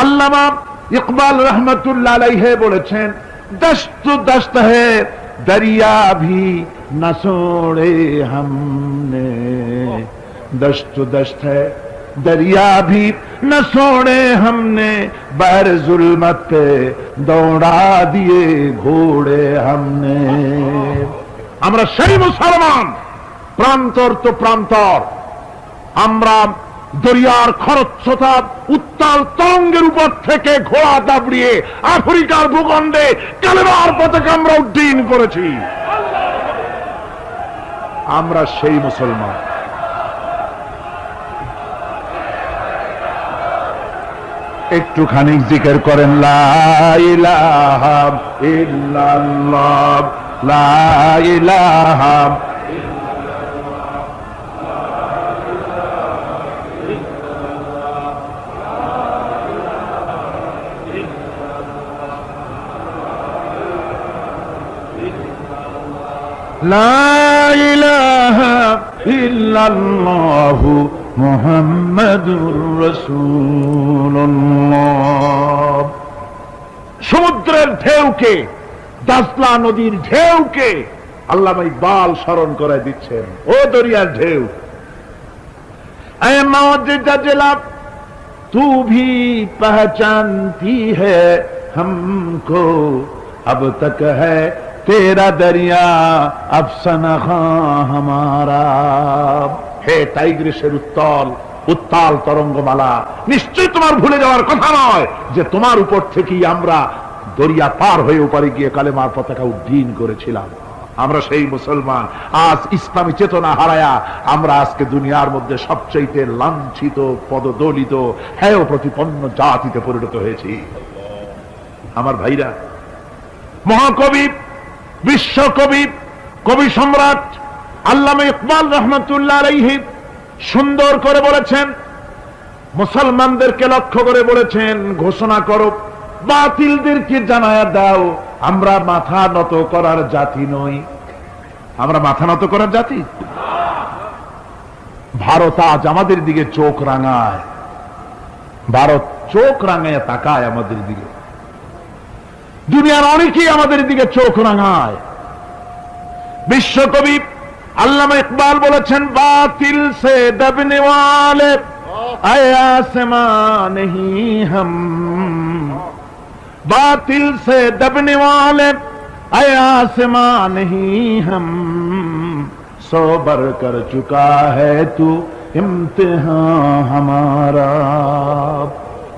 আল্লামা ইকবাল রহমতুল্লাহ আলাইহি বলেছেন, দস্ত দস্ত হে দরিয়া ভি না ছোড়ে हमने, दस्त दस्त है दरिया भी न छोड़े हमने, बर जुल्मत पे दौड़ा दिए घोड़े हमने। আমরা সেই মুসলমান, প্রান্তর তো প্রান্তর, আমরা দরিয়ার খরস্রোতা উত্তাল তরঙ্গের উপর থেকে ঘোড়া দাবড়িয়ে আফ্রিকার ভূখণ্ডে কালেমার পতাকা আমরা উড্ডীন করেছি। আমরা সেই মুসলমান। একটুখানি জিকির করেন, লা ইলাহা ইল্লাল্লাহ, লা ইলাহা লা ইলাহা ইল্লাল্লাহু মুহাম্মাদুর রাসূলুল্লাহ। সমুদ্রের ঢেউকে, দাজলা নদীর ঢেউকে আল্লামা ইকবাল স্মরণ করে দিচ্ছেন, ও দরিয়ার ঢেউ, ऐ मौजूदा जला तू भी पहचानती है हमको, अब तक है तेरा दरिया अफसाना हमारा। হে টাইগ্রিসের উত্তাল তরঙ্গমালা, নিশ্চয় তোমার ভুলে যাওয়ার কথা নয় যে তোমার উপর থেকেই আমরা দরিয়া পার হয়ে ওপারে গিয়ে কালেমার পতাকা উড্ডীন করেছিলাম। আমরা সেই মুসলমান, আজ ইসলামী চেতনা হারায়া আমরা আজকে দুনিয়ার মধ্যে সবচাইতে লাঞ্ছিত, পদদলিত, হেয় প্রতিপন্ন জাতিতে পরিণত হয়েছি। আমার ভাইরা, মহাকবি, বিশ্বকবি, কবি সম্রাট আল্লামা ইকবাল রহমতুল্লাহ আলাইহি সুন্দর করে বলেছেন, মুসলমানদেরকে লক্ষ্য করে বলেছেন, ঘোষণা করো, বাতিলদেরকে জানায়া দাও, আমরা মাথা নত করার জাতি নই। আমরা মাথা নত করার জাতি? ভারত আজ আমাদের দিকে চোখ রাঙায়, ভারত চোখ রাঙায় তাকায় আমাদের দিকে, দুনিয়ার অনেকেই আমাদের দিকে চোখ রাঙায়। বিশ্বকবি আল্লামা ইকবাল বলেছেন, বাতিল সে দবনে ওয়ালে আয়া আসমান নেহি হাম, बातिल से दबने वाले आसमां नहीं हम, सो बर कर चुका है तू इम्तिहान हमारा।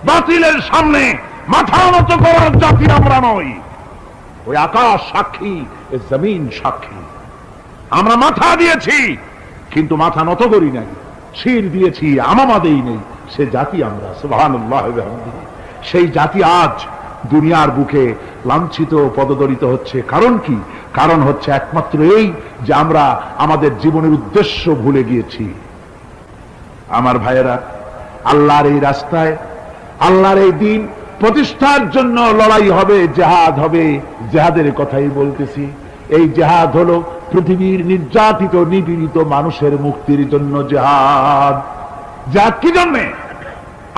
বাতিলের সামনে মাথা নত করার জাতি আমরা নই। ওই আকাশ সাক্ষী, এ জমিন সাক্ষী, আমরা মাথা দিয়েছি কিন্তু মাথা নত করি নাই, শির দিয়েছি আমামা দেই নেই, সে জাতি আমরা। সুবহানাল্লাহ। সেই জাতি আজ দুনিয়ার বুকে লাঞ্ছিত, পদদলিত হচ্ছে। কারণ কি? কারণ হচ্ছে একমাত্র এই যে আমরা আমাদের জীবনের উদ্দেশ্য ভুলে গিয়েছি। আমার ভাইয়েরা, আল্লাহর এই রাস্তায়, আল্লাহর এই দিন প্রতিষ্ঠার জন্য লড়াই হবে, জেহাদ হবে। জেহাদের কথাই বলতেছি। এই জেহাদ হলো পৃথিবীর নির্যাতিত, নিপীড়িত মানুষের মুক্তির জন্য জেহাদ। জেহাদ কি জন্যে?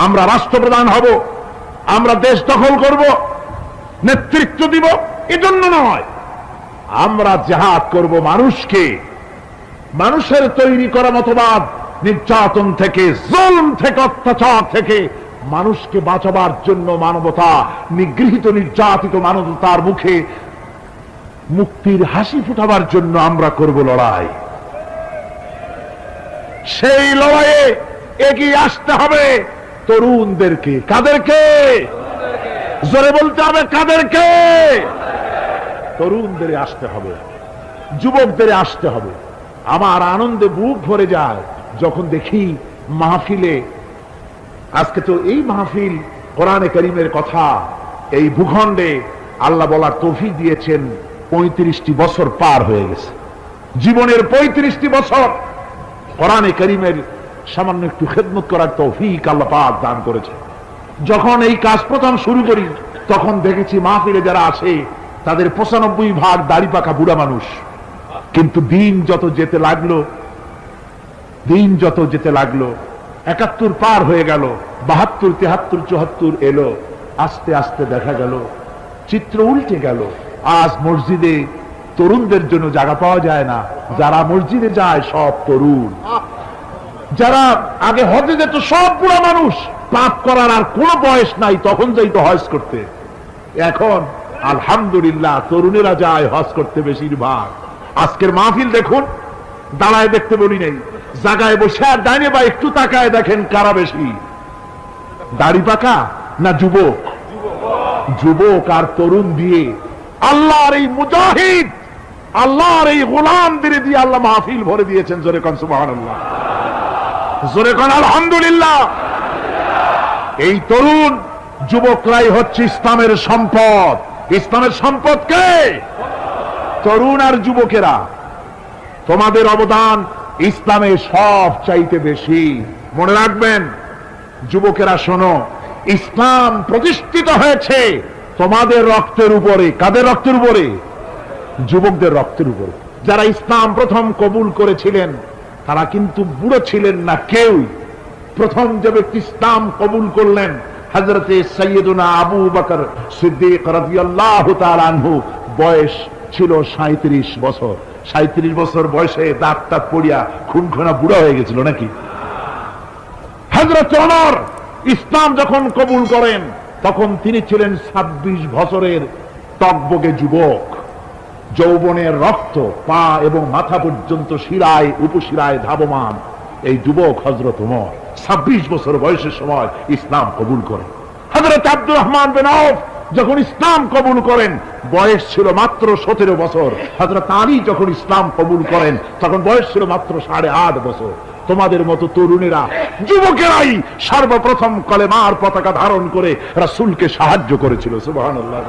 আমরা রাষ্ট্রপ্রধান হব, আমরা দেশ দখল করব, নেতৃত্ব দিব, এজন্য নয়। আমরা জেহাদ করব মানুষকে, মানুষের তৈরি করা মতবাদ, নির্যাতন থেকে, জুলম থেকে, অত্যাচার থেকে মানুষকে বাঁচাবার জন্য, মানবতা নিগৃহীত, নির্যাতিত মানবতার মুখে মুক্তির হাসি ফুটাবার জন্য আমরা করব লড়াই। সেই লড়াইয়ে এগিয়ে আসতে হবে তরুণদেরকে। কাদেরকে? জোরে বলতে হবে, কাদেরকে? তরুণদের আসতে হবে, যুবকদের আসতে হবে। আমার আনন্দে বুক ভরে যায় যখন দেখি মাহফিলে, আজকে তো এই মাহফিল কোরআনে কারীমের কথা এই ভূখণ্ডে আল্লাহ বলার তৌফিক দিয়েছেন। 35টি বছর পার হয়ে গেছে, জীবনের 35টি বছর কোরআনে কারীমের সামান্য একটু খেদমত করার তৌফিক আল্লাহ পাক দান করেছে। যখন এই কাজ প্রথম শুরু করি তখন দেখেছি মাহফিলে যারা আসে তাদের 95% দাড়ি পাকা বুড়া মানুষ। কিন্তু দিন যত যেতে লাগলো, 71 পার হয়ে গেল, 72, 73, 74 এলো, আস্তে আস্তে দেখা গেল চিত্র উল্টে গেল। আজ মসজিদে তরুণদের জন্য জায়গা পাওয়া যায় না। যারা মসজিদে যায় সব তরুণ। যারা আগে হজে যেত সব বুড়া মানুষ, পাপ করার আর কোন বয়স নাই, তখন যাইতো হজ করতে। এখন আলহামদুলিল্লাহ তরুণেরা যায় হজ করতে বেশিরভাগ। আজকের মাহফিল দেখুন, দাঁড়ায় দেখতে বলি নেই, জায়গায় বসে আর ডাইনে বা একটু তাকায় দেখেন কারা বেশি, দাড়ি পাকা না যুবক? যুবক আর তরুণ দিয়ে আল্লাহর এই মুজাহিদ, আল্লাহর এই গোলামদের দিয়ে আল্লাহ মাহফিল ভরে দিয়েছেন। জোরে কোন সুবহানাল্লাহ, জোরে কোন আলহামদুলিল্লাহ। এই তরুণ যুবকরাই হচ্ছে ইসলামের সম্পদ। ইসলামের সম্পদ কে? তরুণ আর যুবকেরা। তোমাদের অবদান ইসলামে সব চাইতে বেশি। মনে রাখবেন যুবকেরা, শোনো, ইসলাম প্রতিষ্ঠিত হয়েছে তোমাদের রক্তের উপরে। কাদের রক্তের উপরে? যুবকদের রক্তের উপরে। যারা ইসলাম প্রথম কবুল করেছিলেন তারা কিন্তু বুড়ো ছিলেন না কেউ, প্রথম যে ব্যক্তি ইসলাম কবুল করলেন হযরতে সাইয়্যিদুনা আবু বকর সিদ্দিক রাদিয়াল্লাহু তাআলা আনহু, বয়স ছিল 37 বছর। 37 বছর বয়সে দাঁত টাত পড়িয়া খুনখুনা বুড়া হয়ে গেছিল নাকি? হযরত ওমর ইসলাম যখন কবুল করেন তখন তিনি ছিলেন 26 বছরের টকবগে যুবক, যৌবনের রক্ত পা এবং মাথা পর্যন্ত শিরায় উপশিরায় ধাবমান এই যুবক হযরত ওমর 26 বছর বয়সের সময় ইসলাম কবুল করেন। হযরত আব্দুর রহমান বিন আউফ যখন ইসলাম কবুল করেন বয়স ছিল মাত্র 17 বছর। হযরত আলী যখন ইসলাম কবুল করেন তখন বয়স ছিল মাত্র 8.5 বছর। তোমাদের মতো তরুণেরা, যুবকেরাই সর্বপ্রথম কলেমার পতাকা ধারণ করে রাসূলকে সাহায্য করেছিল। সুবহানাল্লাহ।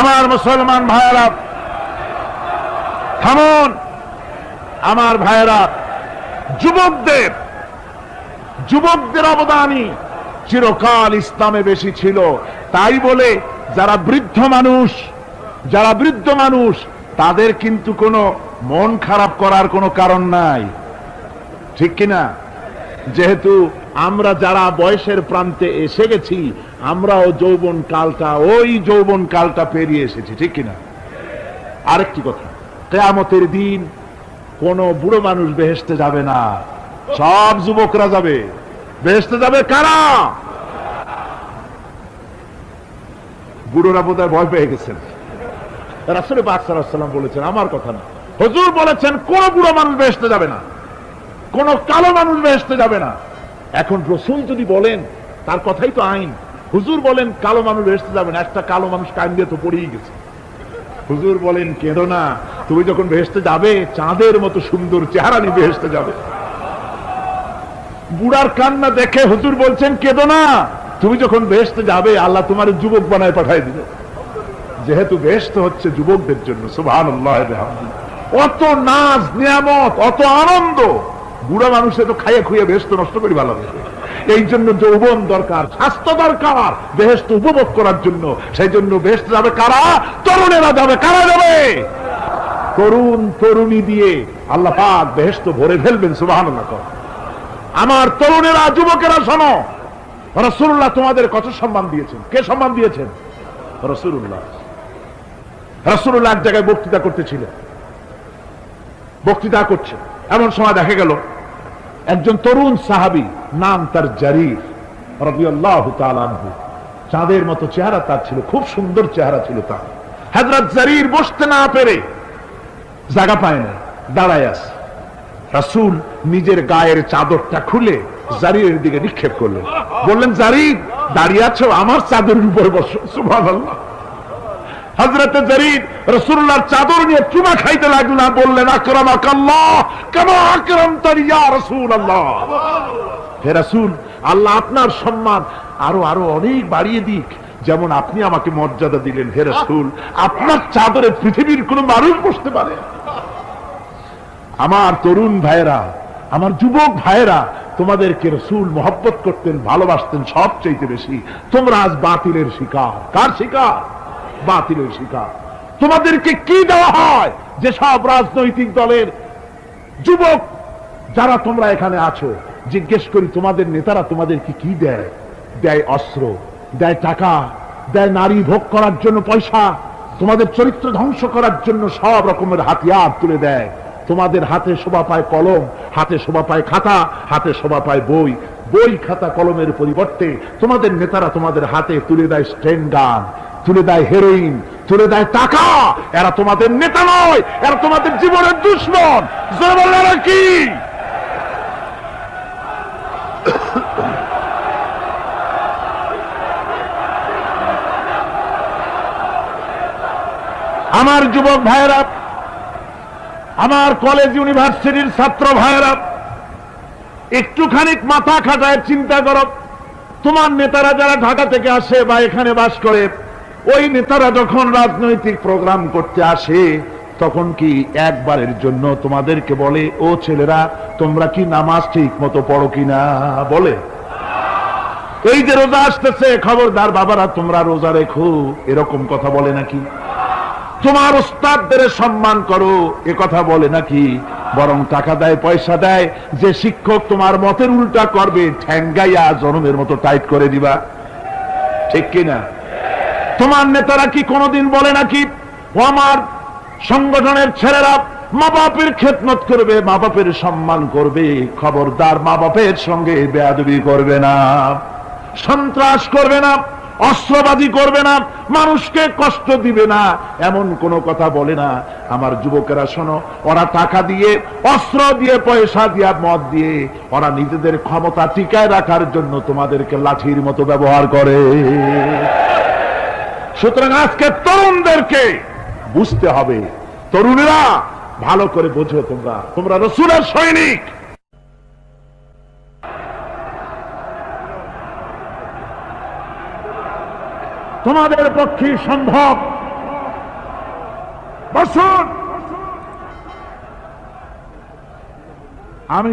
আমার মুসলমান ভাইয়েরা থামুন, আমার ভাইয়েরা, যুবকদের অবদানই চিরকাল ইসলামে বেশি ছিল। তাই বলে যারা বৃদ্ধ মানুষ তাদের কিন্তু কোনো মন খারাপ করার কোনো কারণ নাই, ঠিক কিনা? যেহেতু আমরা যারা বয়সের প্রান্তে এসে গেছি আমরাও যৌবন কালটা পেরিয়ে এসেছি, ঠিক কিনা? আরেকটি কথা, কিয়ামতের দিন কোন বুড়ো মানুষ বেহেশতে যাবে না, সব যুবকরা যাবে। বেহেশতে যাবে কারা? বুড়োরা বোধহয় ভয় পেয়ে গেছেন। রাসূল পাক সাল্লাল্লাহু আলাইহি ওয়াসাল্লাম বলেছেন, আমার কথা না, হুজুর বলেছেন কোন বুড়ো মানুষ বেহেশতে যাবে না, কোন কালো মানুষ বেহেশতে যাবে না। এখন রাসূল যদি বলেন তার কথাই তো আইন। হুজুর বলেন কালো মানুষ বেহেশতে যাবে না, একটা কালো মানুষ কান দিয়ে তো পড়েই গেছে। হুজুর বলেন কেঁদো না, তুমি যখন বেহেশতে যাবে চাঁদের মতো সুন্দর চেহারা নিয়ে বেহেশতে যাবে। বুড়ার কান্না দেখে হুজুর বলছেন কেঁদো না, তুমি যখন বেহেশতে যাবে আল্লাহ তোমার যুবক বানায় পাঠায় দিবে। যেহেতু বেহেশত হচ্ছে যুবকদের জন্য, সুবহানাল্লাহ। অত নাজ নিয়ামত, অত আনন্দ, বুড়া মানুষে তো খাইয়ে খুইয়ে বেহেশত নষ্ট করি ভালো লাগে। এই জন্য যৌবন দরকার, স্বাস্থ্য দরকার বেহেশত উপভোগ করার জন্য। সেই জন্য বেহেশতে যাবে কারা? তরুণেরা যাবে। কারা যাবে? তরুণ তরুণী দিয়ে আল্লাহ পাক বেহেশত ভরে ফেলবেন। সুবহানাল্লাহ। আমার তরুণেরা, যুবকেরা শোনো, রাসূলুল্লাহ তোমাদের কত সম্মান দিয়েছেন। কে সম্মান দিয়েছেন? রাসূলুল্লাহ। রাসূলুল্লাহ এক জায়গায় বক্তৃতা করতেছিলেন, বক্তৃতা করছে, এমন সময় দেখা গেল একজন তরুণ সাহাবী, নাম তার জারীর রাদিয়াল্লাহু তাআলা আনহু, চাঁদের মতো চেহারা তার ছিল, খুব সুন্দর চেহারা ছিল তার। হযরত জারীর বসতে না পেরে জায়গা পায় না, দাঁড়ায় আছে। রাসূল নিজের গায়ের চাদরটা খুলে জারীরের দিকে নিক্ষেপ করলেন, বললেন জারীর দাঁড়িয়ে আছো, আমার চাদরের উপর বসো। সুবহানাল্লাহ। হযরত জারীর রাসূলুল্লাহর চাদর নিয়ে চুমা খাইতে লাগলেন, বললেন আকরামাকাল্লাহ কামা আকরামতানি ইয়া রাসূলুল্লাহ। হে রাসূল, আল্লাহ আপনার সম্মান আরো অনেক বাড়িয়ে দিক, যেমন আপনি আমাকে মর্যাদা দিলেন। হে রাসূল, আপনার চাদরে পৃথিবীর কোন মানুষ বসতে পারে? আমার তরুণ ভাইয়েরা, আমার যুবক ভাইয়েরা, তোমাদেরকে রাসূল মহব্বত করতেন, ভালোবাসতেন সবচেয়ে বেশি। তোমরা আজ বাতিলের শিকার। কার শিকার? বাতিলের শিকার। তোমাদেরকে কি দেওয়া হয়? যে সব রাজনৈতিক দলের যুবক যারা তোমরা এখানে আছো, জিজ্ঞেস করি তোমাদের নেতারা তোমাদেরকে কি দেয়? দেয় অস্ত্র, দেয় টাকা, দেয় নারী ভোগ করার জন্য পয়সা, তোমাদের চরিত্র ধ্বংস করার জন্য সব রকমের হাতিয়ার তুলে দেয়। তোমাদের হাতে শোভা পায় কলম, হাতে শোভা পায় খাতা, হাতে শোভা পায় বই। বই খাতা কলমের পরিবর্তে তোমাদের নেতারা তোমাদের হাতে তুলে দেয় স্ট্যান্ড গান, তুলে দেয় হেরোইন, তুলে দেয় টাকা। এরা তোমাদের নেতা নয়, এরা তোমাদের জীবনের দুশমন। জোরে বললেন কি? আমার যুবক ভাইয়েরা, আমার কলেজ ইউনিভার্সিটির ছাত্র ভাইয়েরা, একটুখানি মাথা খাটায় চিন্তা করো। তোমার নেতারা যারা ঢাকা থেকে আসে বা এখানে বাস করে, ওই নেতারা যখন রাজনৈতিক প্রোগ্রাম করতে আসে তখন কি একবারের জন্য তোমাদেরকে বলে, ও ছেলেরা তোমরা কি নামাজ ঠিক মতো পড়ো কিনা? বলে? এই যে রোজা আসতেছে, খবরদার বাবারা তোমরা রোজা রেখো, এরকম কথা বলে নাকি? তোমার উস্তাদদের সম্মান করো, এ কথা বলে নাকি? বরং টাকা দেয়, পয়সা দেয়, যে শিক্ষক তোমার মতের উল্টা করবে ঠ্যাঙ্গাইয়া জনমের মতো টাইট করে দিবা, ঠিক কিনা? তোমার নেতারা কি কোনোদিন বলে নাকি, ও আমার সংগঠনের ছেলেরা মা বাপের খেদমত করবে, মা বাপের সম্মান করবে, খবরদার মা বাপের সঙ্গে বেয়াদবি করবে না, সন্ত্রাস করবে না, অস্ত্রবাজি করবে না, মানুষকে কষ্ট দিবে না, এমন কোনো কথা বলে না? আমার যুবকেরা শোনো, ওরা টাকা দিয়ে, অস্ত্র দিয়ে, পয়সা দিয়ে, মদ দিয়ে ওরা নিজেদের ক্ষমতা টিকায় রাখার জন্য তোমাদেরকে লাঠির মতো ব্যবহার করে। সুতরাং আজকে তরুণদেরকে বুঝতে হবে, তরুণেরা ভালো করে বোঝো, তোমরা রাসূলের সৈনিক। তোমাদের পক্ষে সম্ভব। বসুন। আমি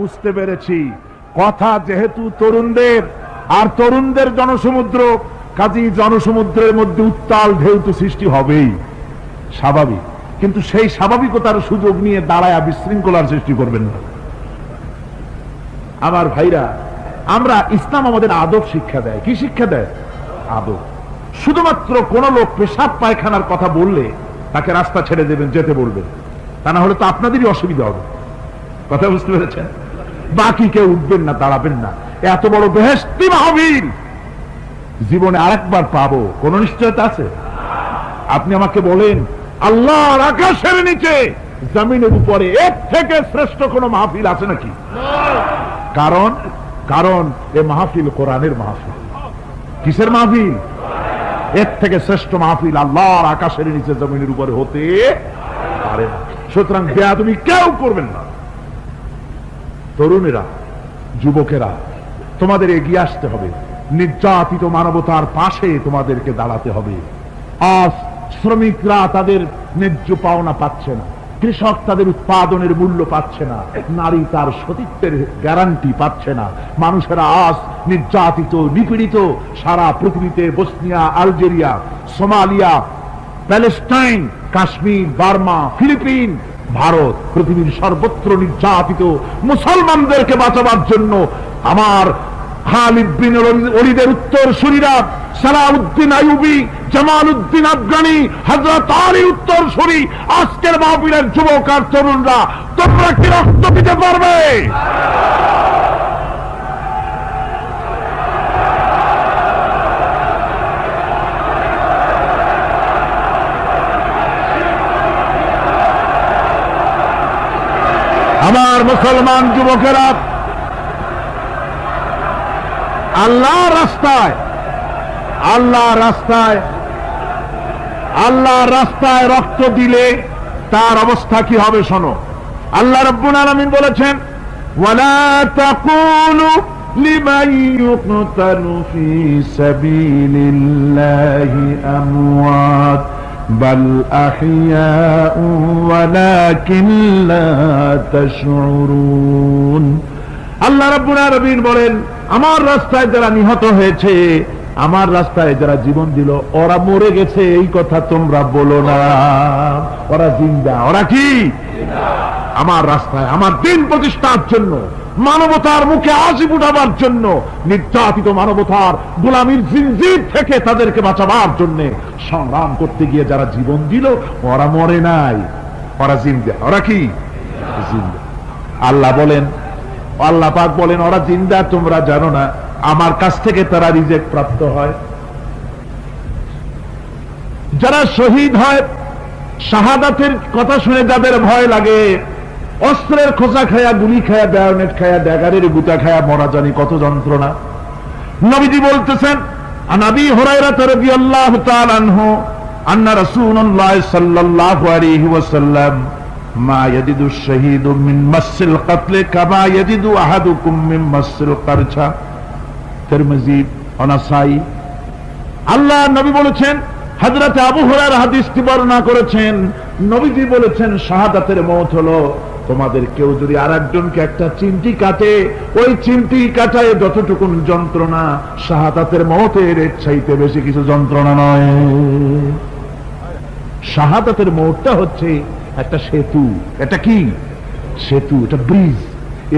বুঝতে পেরেছি কথা যেহেতু তরুণদের, আর তরুণদের জনসমুদ্র, কাজেই জনসমুদ্রের মধ্যে উত্তাল ঢেউ তো সৃষ্টি হবেই, স্বাভাবিক। কিন্তু সেই স্বাভাবিকতার সুযোগ নিয়ে দাঁড়ায় বিশৃঙ্খলার সৃষ্টি করবেন না। আমার ভাইরা, আমরা ইসলাম আমাদের আদব শিক্ষা দেয়। কি শিক্ষা দেয়? আদব। শুধুমাত্র কোন লোক পেশাব পায়খানার কথা বললে তাকে রাস্তা ছেড়ে দেবেন, যেতে বলবেন, তা না হলে তো আপনাদেরই অসুবিধা হবে। কথা বুঝতে পেরেছেন? বাকি কেউ উঠবেন না, দাঁড়াবেন না। এত বড় বেহেশতি মাহফিল জীবনে আরেকবার পাবো কোন নিশ্চয়তা আছে? আপনি আমাকে বলেন, আল্লাহর আকাশের নিচে, জমিনের উপরে এর থেকে শ্রেষ্ঠ কোন মাহফিল আছে নাকি? কারণ এ মাহফিল কোরআনের মাহফিল। কিসের মাহফিল? এর থেকে শ্রেষ্ঠ মাহফিল আল্লাহর আকাশের নিচে, জমিনের উপরে হতে পারে না। সুতরাং বেয়াদবি কেউ করবেন না। তরুণেরা, যুবকেরা, তোমাদের এগিয়ে আসতে হবে। নির্যাতিত মানবতার পাশে তোমাদেরকে দাঁড়াতে হবে। আজ শ্রমিকরা তাদের ন্যায্য পাওনা পাচ্ছে না, কৃষক তাদের উৎপাদনের মূল্য পাচ্ছে না, নারী তার সতীত্বের গ্যারান্টি পাচ্ছে না। মানুষেরা আজ নির্যাতিত, নিপীড়িত। সারা পৃথিবীতে Bosnia, Algeria, Somalia, Palestine, Kashmir, Burma, Philippines, Bharat, পৃথিবীর সর্বত্র নির্যাতিত মুসলমানদেরকে বাঁচাবার জন্য আমার খালিদ বিন ওলীদের উত্তরসূরিরা, সালাউদ্দিন আইয়ুবী, জামালউদ্দিন আফগানি, হযরত আলী উত্তরসূরি, আজকের মাহফিলের যুবক আর তরুণরা, তোমরা কি রক্ত দিতে পারবে? আমার মুসলমান যুবকেরা, আল্লাহর রাস্তায় রক্ত দিলে তার অবস্থা কি হবে শোনো। আল্লাহ রাব্বুল আলামিন বলেছেন, ওয়ালা তাকুলু লিমান ইউকতালু ফি সাবিলিল্লাহি আমওয়াত বাল আহইয়াউ ওয়ালাকিন লা তাশউরুন। আল্লাহ রাব্বুল আলামিন বলেন, আমার রাস্তায় যারা নিহত হয়েছে, আমার রাস্তায় যারা জীবন দিল, ওরা মরে গেছে এই কথা তোমরা বলো না, ওরা জিন্দা। ওরা কি? আমার রাস্তায়, আমার দিন প্রতিষ্ঠার জন্য, মানবতার মুখে হাসি ফুটাবার জন্য, নির্যাতিত মানবতার গোলামীর জিনজির থেকে তাদেরকে বাঁচাবার জন্য সংগ্রাম করতে গিয়ে যারা জীবন দিল, ওরা মরে নাই, ওরা জিন্দা। ওরা কি? জিন্দা। আল্লাহ পাক বলেন, ওরা জিন্দা তোমরা জানো না, আমার কাছ থেকে তারা রিজেক্ট প্রাপ্ত হয়। যারা শহীদ হয়, শাহাদাতের কথা শুনে যাদের ভয় লাগে, অস্ত্রের খোঁচা খায়া, গুলি খায়া, বায়োনেট খায়া, ড্যাগারের গুতা খায়া মরা, জানি কত যন্ত্রণা। নবীজি বলতেছেন, আন আবি হুরায়রা রাদিয়াল্লাহু তাআলা আনহু আন্না রাসূলুল্লাহ সাল্লাল্লাহু আলাইহি ওয়াসাল্লাম মা ইয়াজিদু শাহীদু মিন মাসিল কাতল কামা ইয়াজিদু আহাদুকুম মিন মাসিল কারছা। তিরমিজি ও নাসাই। আল্লাহ নবী বলেছেন, হযরত আবু হুরায়রা হাদিসটি বর্ণনা করেছেন, নবীজি বলেছেন শাহাদাতের মওত হলো তোমাদের কেউ যদি আরেকজনকে একটা চিমটি কাটে, ওই চিমটি কাটায় যতটুকু যন্ত্রণা, শাহাদাতের মওতের এর চাইতে বেশি কিছু যন্ত্রণা নয়। শাহাদাতের মওতটা হচ্ছে একটা সেতু। এটা কি সেতু? এটা ব্রিজ।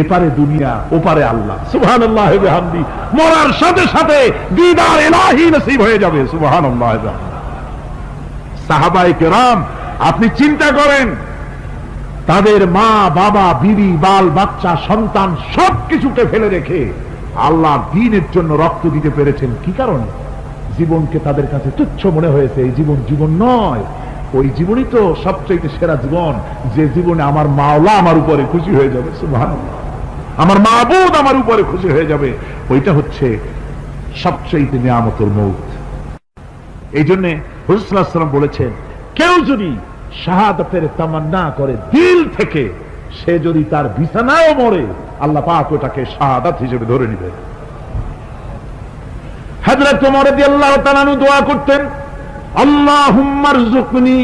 এপারে দুনিয়া, ওপারে আল্লাহ। সুবহানাল্লাহ ওয়া বিহামদি। মরার সাথে সাথে দিদার ইলাহি নসিব হয়ে যাবে। সুবহানাল্লাহ ওয়া বিহামদি। সাহাবায়ে কেরাম, আপনি চিন্তা করেন, তাদের মা বাবা বিবি বাল বাচ্চা সন্তান সবকিছুকে ফেলে রেখে আল্লাহ দ্বীনের জন্য রক্ত দিতে পেরেছেন। কি কারণে? জীবনকে তাদের কাছে তুচ্ছ মনে হয়েছে। এই জীবন জীবন নয়, ওই জীবনই তো সবচেয়ে সেরা জীবন, যে জীবনে আমার মাওলা আমার উপরে খুশি হয়ে যাবে। সুবহানাল্লাহ, আমার মাবুদ আমার উপরে খুশি হয়ে যাবে। ওইটা হচ্ছে সবচেয়ে নিয়ামতের মওত। এই জন্য হুজুর সাল্লাল্লাহু আলাইহি ওয়াসাল্লাম বলেছেন, কেউ যদি শাহাদাতের তামান্না করে দিল থেকে, সে যদি তার বিছানায়ও মরে, আল্লাহ পাক ওটাকে শাহাদাত হিসেবে ধরে নেবেন। হযরত ওমর রাদিয়াল্লাহু তাআলা আনহু দোয়া করতেন, আল্লাহুম্মা রযুকনি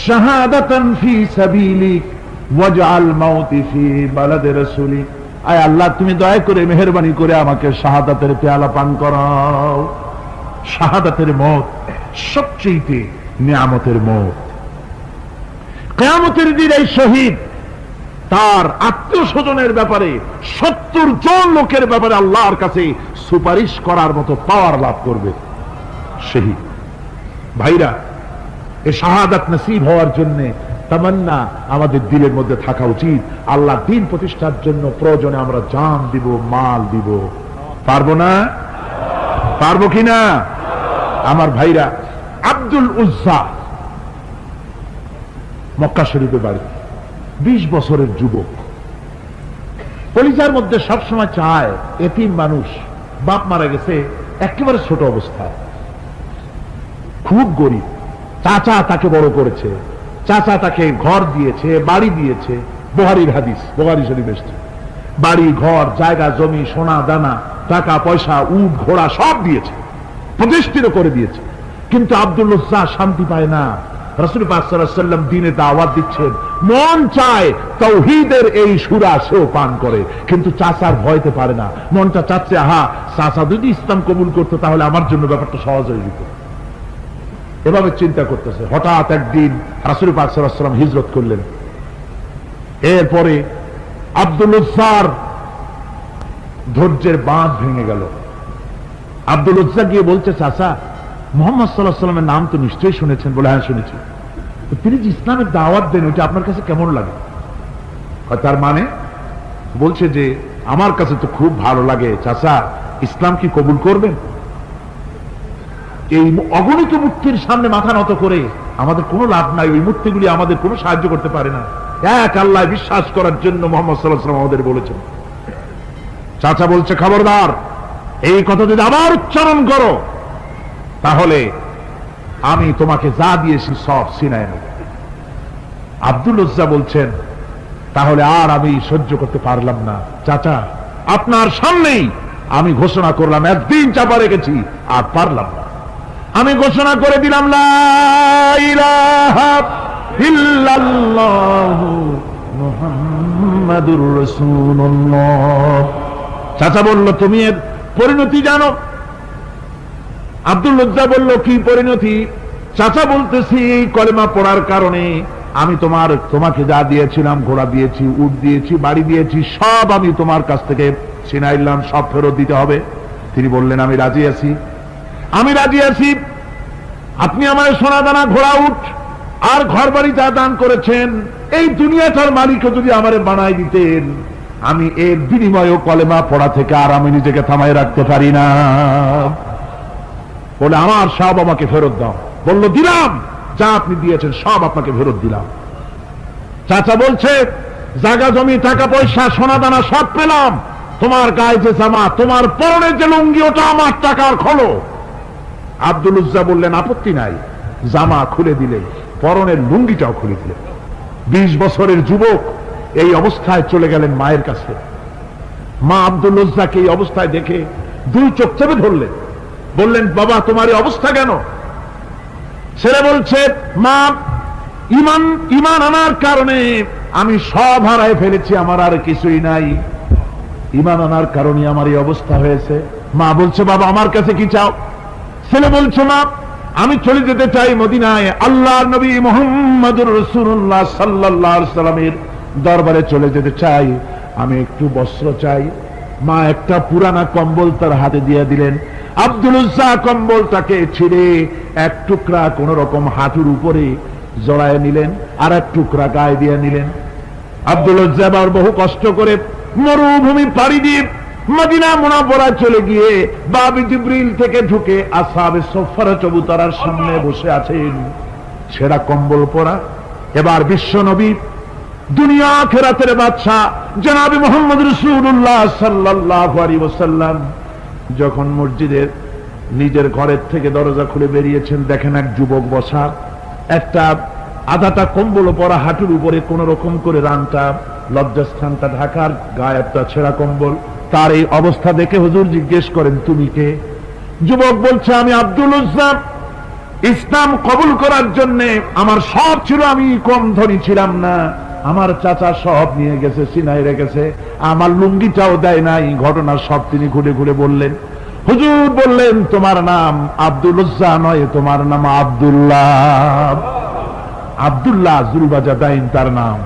শাহাদাতান ফি সাবিলিক ওয়াজআল মাউতি ফি বালাদি রাসূলিক। আয় আল্লাহ, তুমি দয়া করে মেহেরবানি করে আমাকে শাহাদাতের পেয়ালা পান করাও। শাহাদাতের মওত সবচেয়ে নিয়ামতের মওত। কিয়ামতের দিন এই শহীদ তার আত্মীয় স্বজনের ব্যাপারে 70 জন লোকের ব্যাপারে আল্লাহর কাছে সুপারিশ করার মতো পাওয়ার লাভ করবে। শহীদ ভাইরা, এই শাহাদাত নসিব হওয়ার জন্য তামান্না আমাদের দিলের মধ্যে থাকা উচিত। আল্লাহ দ্বীন প্রতিষ্ঠার জন্য প্রয়োজনে আমরা জান দিব, মাল দিব। পারবো না? পারবো কিনা? আমার ভাইরা, আব্দুল উজ্জা মক্কা শরীফে বাড়ি, 20 বছরের যুবক। কলিজার মধ্যে সবসময় চায়, এতিম মানুষ, বাপ মারা গেছে, একেবারে ছোট অবস্থায়, খুব গরিব। চাচা তাকে বড় করেছে, চাচা তাকে ঘর দিয়েছে, বাড়ি দিয়েছে। বুখারীর হাদিস, বুখারী শরীফ এসেছে। বাড়ি ঘর জায়গা জমি সোনা দানা টাকা পয়সা উট ঘোড়া সব দিয়েছে, প্রতিষ্ঠিত করে দিয়েছে। কিন্তু আব্দুল উজ্জা শান্তি পায় না। রাসূল পাক সাল্লাল্লাহু আলাইহি ওয়াসাল্লাম দ্বীনে দাওয়াত দিচ্ছেন, মন চায় তাওহীদের এই সূরা সেও পান করে, কিন্তু চাচার ভয়তে পারে না। মনটা চাচ্ছে, আহা, চাচা যদি ইসলাম কবুল করতো তাহলে আমার জন্য ব্যাপারটা সহজ হয়ে যেত। এভাবে চিন্তা করতেছে। হঠাৎ একদিন রাসূল পাক সাল্লাল্লাহু আলাইহি ওয়াসাল্লাম হিজরত করলেন। এরপরে আব্দুল উজ্জার ধৈর্যের বাঁধ ভেঙে গেল। আব্দুল উজ্জা গিয়ে বলছে, চাচা, মুহাম্মদ সাল্লাল্লাহু আলাইহি ওয়াসাল্লামের নাম তো নিশ্চয়ই শুনেছেন। বলে, হ্যাঁ শুনেছি। তিনি যে ইসলামের দাওয়াত দেন, ওইটা আপনার কাছে কেমন লাগে? তার মানে বলছে যে, আমার কাছে তো খুব ভালো লাগে। চাচা, ইসলাম কি কবুল করবেন? এই অগণিত মূর্তির সামনে মাথা নত করে আমাদের কোনো লাভ নাই। ওই মূর্তিগুলি আমাদের কোনো সাহায্য করতে পারে না। এক আল্লাহ বিশ্বাস করার জন্য মুহাম্মদ সাল্লাল্লাহু আলাইহি ওয়াসাল্লাম আমাদের বলেছেন। চাচা বলছে, খবরদার, এই কথা যদি আবার উচ্চারণ করো তাহলে আমি তোমাকে যা দিয়েছি সব ছিনায় নেব। আব্দুল উজ্জা বলছেন, তাহলে আর আমি সহ্য করতে পারলাম না। চাচা, আপনার সামনেই আমি ঘোষণা করলাম, একদিন চাপা রেখেছি, আর পারলাম না। আমি ঘোষণা করে দিলাম, লা ইলাহা ইল্লাল্লাহু মুহাম্মাদুর রাসূলুল্লাহ। চাচা বলল, তুমি এর পরিণতি জানো? আব্দুল উজ্জা বলল, কি পরিণতি? চাচা বলতেছি, এই কলেমা পড়ার কারণে আমি তোমাকে যা দিয়েছিলাম, ঘোড়া দিয়েছি, উট দিয়েছি, বাড়ি দিয়েছি, সব আমি তোমার কাছ থেকে ছিনাইলাম, সব ফেরত দিতে হবে। তিনি বললেন, আমি রাজি আছি, আমি রাজি আছি। আপনি আমার সোনা দানা ঘোড়া উট আর ঘর বাড়ি যা দান করেছেন, এই দুনিয়াটার মালিকও যদি আমারে বানাই দিতেন, আমি এর বিনিময়ে কলেমা পড়া থেকে আর আমি নিজেকে থামাই রাখতে পারি না। বলে, আমার সব আমাকে ফেরত দাও। বলল, দিলাম, যা আপনি দিয়েছেন সব আপনাকে ফেরত দিলাম। চাচা বলছে, জায়গা জমি টাকা পয়সা সোনা দানা সব পেলাম, তোমার গায়ে যে জামা, তোমার পরনে যে লুঙ্গি, ওটা আমার টাকার খোলো। আব্দুল উজ্জা বললেন, আপত্তি নাই, জামা খুলে দিলেন, পরনের লুঙ্গিটাও খুলে দিলেন। 20 বছরের যুবক এই অবস্থায় চলে গেলেন মায়ের কাছে। মা আব্দুল উজ্জাকে এই অবস্থায় দেখে 2 চোখ চেপে ধরলেন, বললেন, বাবা, তোমার এই অবস্থা কেন? ছেলে বলছে, মা ইমান আনার কারণে আমি সব হারাই ফেলেছি, আমার আর কিছুই নাই, ইমান আনার কারণে আমার এই অবস্থা হয়েছে। মা বলছে, বাবা আমার কাছে কি চাও? ছেলে বলছে, মা আমি চলে যেতে চাই মদিনায়, আল্লাহর নবী মুহাম্মদুর রাসূলুল্লাহ সাল্লাল্লাহু আলাইহি সাল্লামের দরবারে চলে যেতে চাই, আমি একটু বস্ত্র চাই। মা একটা পুরানা কম্বল তার হাতে দিয়ে দিলেন। আব্দুল উজ্জা কম্বলটাকে ছিঁড়ে এক টুকরা কোন রকম হাঁটুর উপরে জড়ায় নিলেন, আর এক টুকরা গায়ে দিয়ে নিলেন। আব্দুল উজ্জা আবার বহু কষ্ট করে মরুভূমি পাড়ি দিয়ে মদিনা মুনাওয়ারায় চলে গিয়ে বাবি জিবরিল থেকে ঢুকে আসহাবে সুফফার চবুতরার সামনে বসে আছেন, ছেঁড়া কম্বল পরা। এবার বিশ্ব নবী, দুনিয়া আখিরাতের বাদশা জনাবে মুহাম্মদ রাসূলুল্লাহ সাল্লাল্লাহু আলাইহি ওয়াসাল্লাম যখন মসজিদের নিজের ঘরের থেকে দরজা খুলে বেরিয়েছেন, দেখেন এক যুবক বসা, একটা আধাটা কম্বল পরা, হাঁটুর উপরে কোন রকম করে রানটা লজ্জাস্থানটা ঢাকার, গায়ে একটা ছেঁড়া কম্বল। তার এই অবস্থা দেখে হুজুর জিজ্ঞেস করেন, তুমি কে? যুবক বলছে, আমি আব্দুল উজ্জা। ইসলাম কবুল করার জন্য আমার সব ছিল, আমি কম ধনী ছিলাম না, আমার চাচা সব নিয়ে গেছে, সিনাই রেখেছে, আমার লুঙ্গিটাও দেয় নাই। ঘটনা সব তিনি ঘুরে ঘুরে বললেন। হুজুর বললেন, তোমার নাম আব্দুল উজ্জা নয়, তোমার নাম আব্দুল্লাহ। আব্দুল্লাহ জুলবাজাদাইন তার নাম।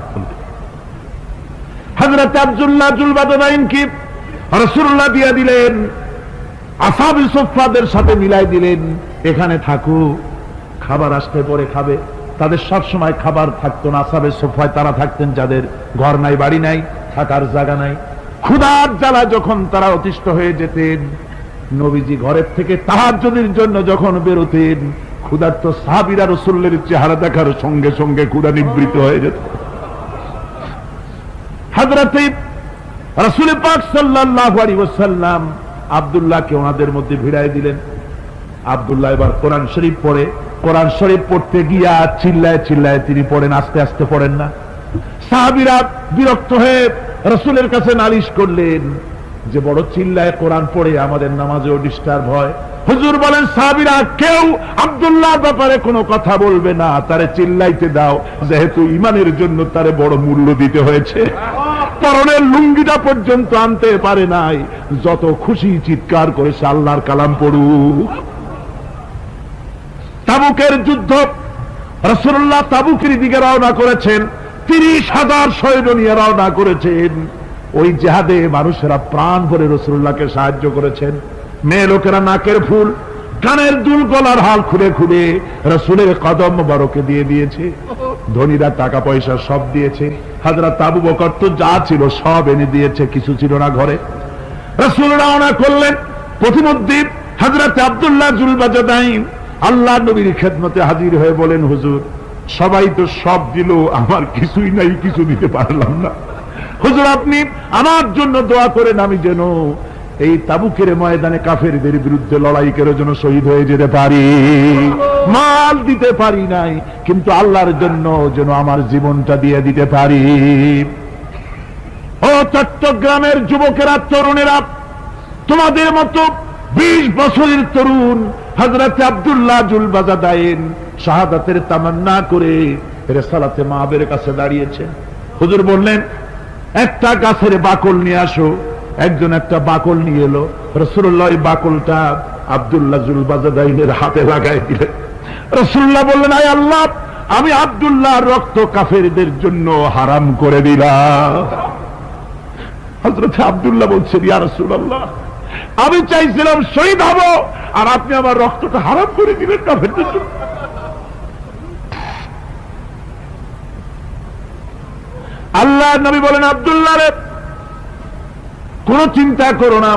হযরত আব্দুল্লাহ জুলবাজাদাইন কি রাসূলুল্লাহ দিয়ে দিলেন, আসহাবে সুফফাদের সাথে মিলাই দিলেন, এখানে থাকো, খাবার আসতে পরে খাবে। তাদের সব সময় খাবার থাকতো না। আসহাবে সুফফায় তারা থাকতেন যাদের ঘর নাই, বাড়ি নাই, থাকার জায়গা নাই। ক্ষুধার জ্বালা যখন তারা অতিষ্ঠ হয়ে যেতেন, নবীজি ঘরের থেকে তাহাজ্জুদের জন্য যখন বেরোতেন, ক্ষুধার্ত সাহাবীরা রাসূলের চেহারা দেখার সঙ্গে সঙ্গে ক্ষুধা নিবৃত্ত হয়ে যেত। হযরত রাসূল পাক সাল্লাল্লাহু আলাইহি ওয়াসাল্লাম আব্দুল্লাহকে ওনাদের মধ্যে ভিড়াই দিলেন। আব্দুল্লাহ এবার কোরআন শরীফ পড়ে, কোরআন শরীফ পড়তে গিয়া চিল্লায় চিল্লায় তিনি পড়েন, আস্তে আস্তে পড়েন না। সাহাবীরা বিরক্ত হয়ে রাসূলের কাছে নালিশ করলেন যে বড় চিল্লায় কোরআন পড়ে, আমাদের নামাজেও ডিস্টার্ব হয়। হুজুর বলেন, সাহাবীরা কেউ আব্দুল্লাহর ব্যাপারে কোনো কথা বলবে না, তারে চিল্লাইতে দাও, যেহেতু ঈমানের জন্য তারে বড় মূল্য দিতে হয়েছে। পরনের লুঙ্গিটা পর্যন্ত আনতে পারে নাই, যত খুশি চিৎকার করেছে আল্লাহর কালাম পড়ুক। তাবুকের যুদ্ধ, রাসূলুল্লাহ তাবুকের দিকে রওনা করেছেন, 30,000 সৈন্য নিয়ে রওনা করেছেন। ওই জিহাদে মানুষেরা প্রাণ ভরে রাসূলুল্লাহকে সাহায্য করেছেন। মেয়ে লোকেরা নাকের ফুল, কানের দুল, গলার হাল খুলে খুলে রাসূলের কদম মোবারকে দিয়ে দিয়েছে। ধনীরা টাকা পয়সা সব দিয়েছে। হযরত আবু বকর তো যা ছিল সব এনে দিয়েছে, কিছু ছিল না ঘরে। রাসূল রওনা করলেন। প্রতিমধ্যে হযরত আব্দুল্লাহ জুলবাজাদাইন আল্লাহ নবীর খেদমতে হাজির হয়ে বলেন, হুজুর সবাই তো সব দিল, আমার কিছুই নাই, কিছু দিতে পারলাম না। হুজুর আপনি আমার জন্য দোয়া করেন, আমি যেন এই তাবুকের ময়দানে কাফেরদের বিরুদ্ধে লড়াই করে যেন শহীদ হয়ে যেতে পারি। মাল দিতে পারি নাই, কিন্তু আল্লাহর জন্য যেন আমার জীবনটা দিয়ে দিতে পারি। ও চট্টগ্রামের যুবকেরা, তরুণেরা, তোমাদের মতো 20 বছরের তরুণ হযরত আব্দুল্লাহ জুলবাজাদাইন শাহাদাতের তামান্না করে রিসালাতে মাহবের কাছে দাঁড়িয়েছে। হুজুর বললেন, একটা গাছের বাকল নিয়ে আসো। একজন একটা বাকল নিয়ে এলো। রাসূলুল্লাহ এই বাকলটা আব্দুল্লাহ জুলবাজাদাইনের হাতে লাগাই দিলেন। রাসূলুল্লাহ বললেন, আয় আল্লাহ, আমি আব্দুল্লাহর রক্ত কাফেরদের জন্য হারাম করে দিলাম। হযরত আব্দুল্লাহ বলছেন, ইয়া রাসূলুল্লাহ, আমি চাইছিলাম শহীদ হব, আর আপনি আমার রক্তটা হারাম করে দিলেন কাফেরদের জন্য। আল্লাহ নবী বলেন, আব্দুল্লাহ রে, কোন চিন্তা করো না,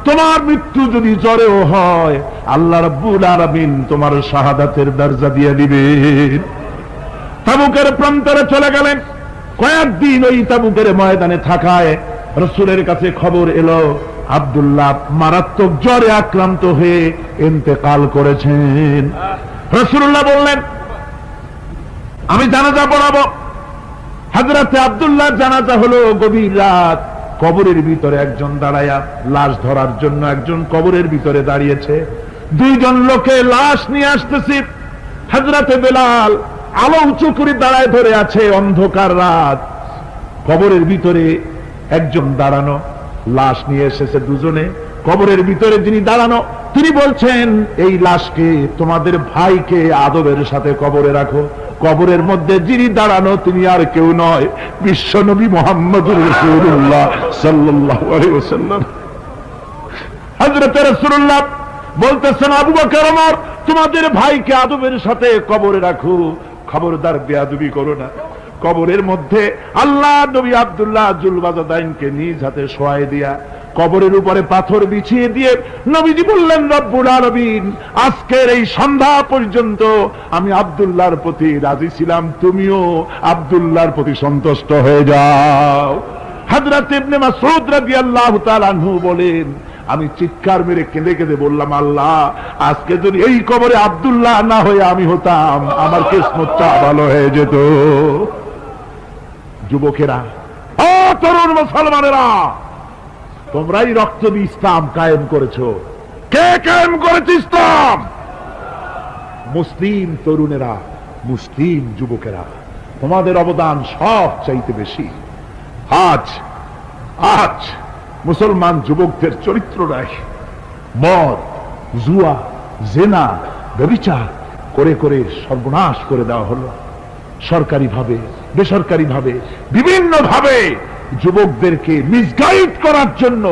তোমার মৃত্যু যদি জ্বরেও হয়, আল্লাহ রাব্বুল আলামিন তোমার শাহাদাতের দরজা দিয়ে দিবেন। তাবুকের প্রান্তরে চলে গেলেন। কয়েকদিন ওই তাবুকের ময়দানে থাকায় রাসূলের কাছে খবর এলো, আব্দুল্লাহ মারাত্মক জ্বরে আক্রান্ত হয়ে ইন্তেকাল করেছেন। রাসূলুল্লাহ বললেন, আমি জানাজা পড়াবো। হযরত আব্দুল্লাহ জানাজা হলো গভীর রাত। কবরের ভিতরে একজন দাঁড়ায়া লাশ ধরার জন্য একজন কবরের ভিতরে দাঁড়িয়েছে। 2 জন লোকে লাশ নিয়ে আসতেছে। হযরতে বেলাল আলো উঁচু করে দাঁড়ায় ধরে আছে, অন্ধকার রাত, কবরের ভিতরে একজন দাঁড়ানো, লাশ নিয়ে এসেছে দুজনে, কবরের ভিতরে যিনি দাঁড়ানো তিনি বলছেন, এই লাশকে তোমাদের ভাইকে আদবের সাথে কবরে রাখো। কবরের মধ্যে যিনি দাঁড়ানো তিনি আর কেউ নয়, বিশ্বনবী মুহাম্মদুর রাসূলুল্লাহ সাল্লাল্লাহু আলাইহি ওয়াসাল্লাম। হযরত রাসূলুল্লাহ বলতেছেন, আবু বকর ওমর, তোমাদের ভাইকে আদবের সাথে কবরে রাখো, খবরদার বেয়াদবি করো না। কবরের মধ্যে আল্লাহ নবী আব্দুল্লাহ জুলবাজাদাইনকে নিজ হাতে শোয়াই দিয়া কবরের উপরে পাথর বিছিয়ে দিয়ে নবীজি বললেন, রব্বুল আলামিন, আজকের এই সন্ধ্যা পর্যন্ত আমি আব্দুল্লাহর প্রতি রাজি ছিলাম, তুমিও আব্দুল্লাহর প্রতি সন্তুষ্ট হয়ে যাও। হযরত ইবনে মাসউদ রাদিয়াল্লাহু তাআলা আনহু বলেন, আমি চিৎকার মেরে কেঁদে কেঁদে বললাম, আল্লাহ, আজকে যদি এই কবরে আব্দুল্লাহ না হয়ে আমি হতাম, আমার কিসমতটা ভালো হয়ে যেত। যুবকেরা, ও তরুণ মুসলমানেরা, তোমরাই রক্ত দিয়ে ইসলাম কায়েম করেছো। কে কায়েম করেছে ইসলাম? মুসলিম তরুণেরা, মুসলিম যুবকেরা, তোমাদের অবদান সব চাইতে বেশি। আজ মুসলমান যুবকদের চরিত্র নাই, মদ, জুয়া, জেনা, ব্যভিচার করে করে সর্বনাশ করে দেওয়া হলো। সরকারি ভাবে, বেসরকারি ভাবে, বিভিন্ন ভাবে যুবকদেরকে মিসগাইড করার জন্য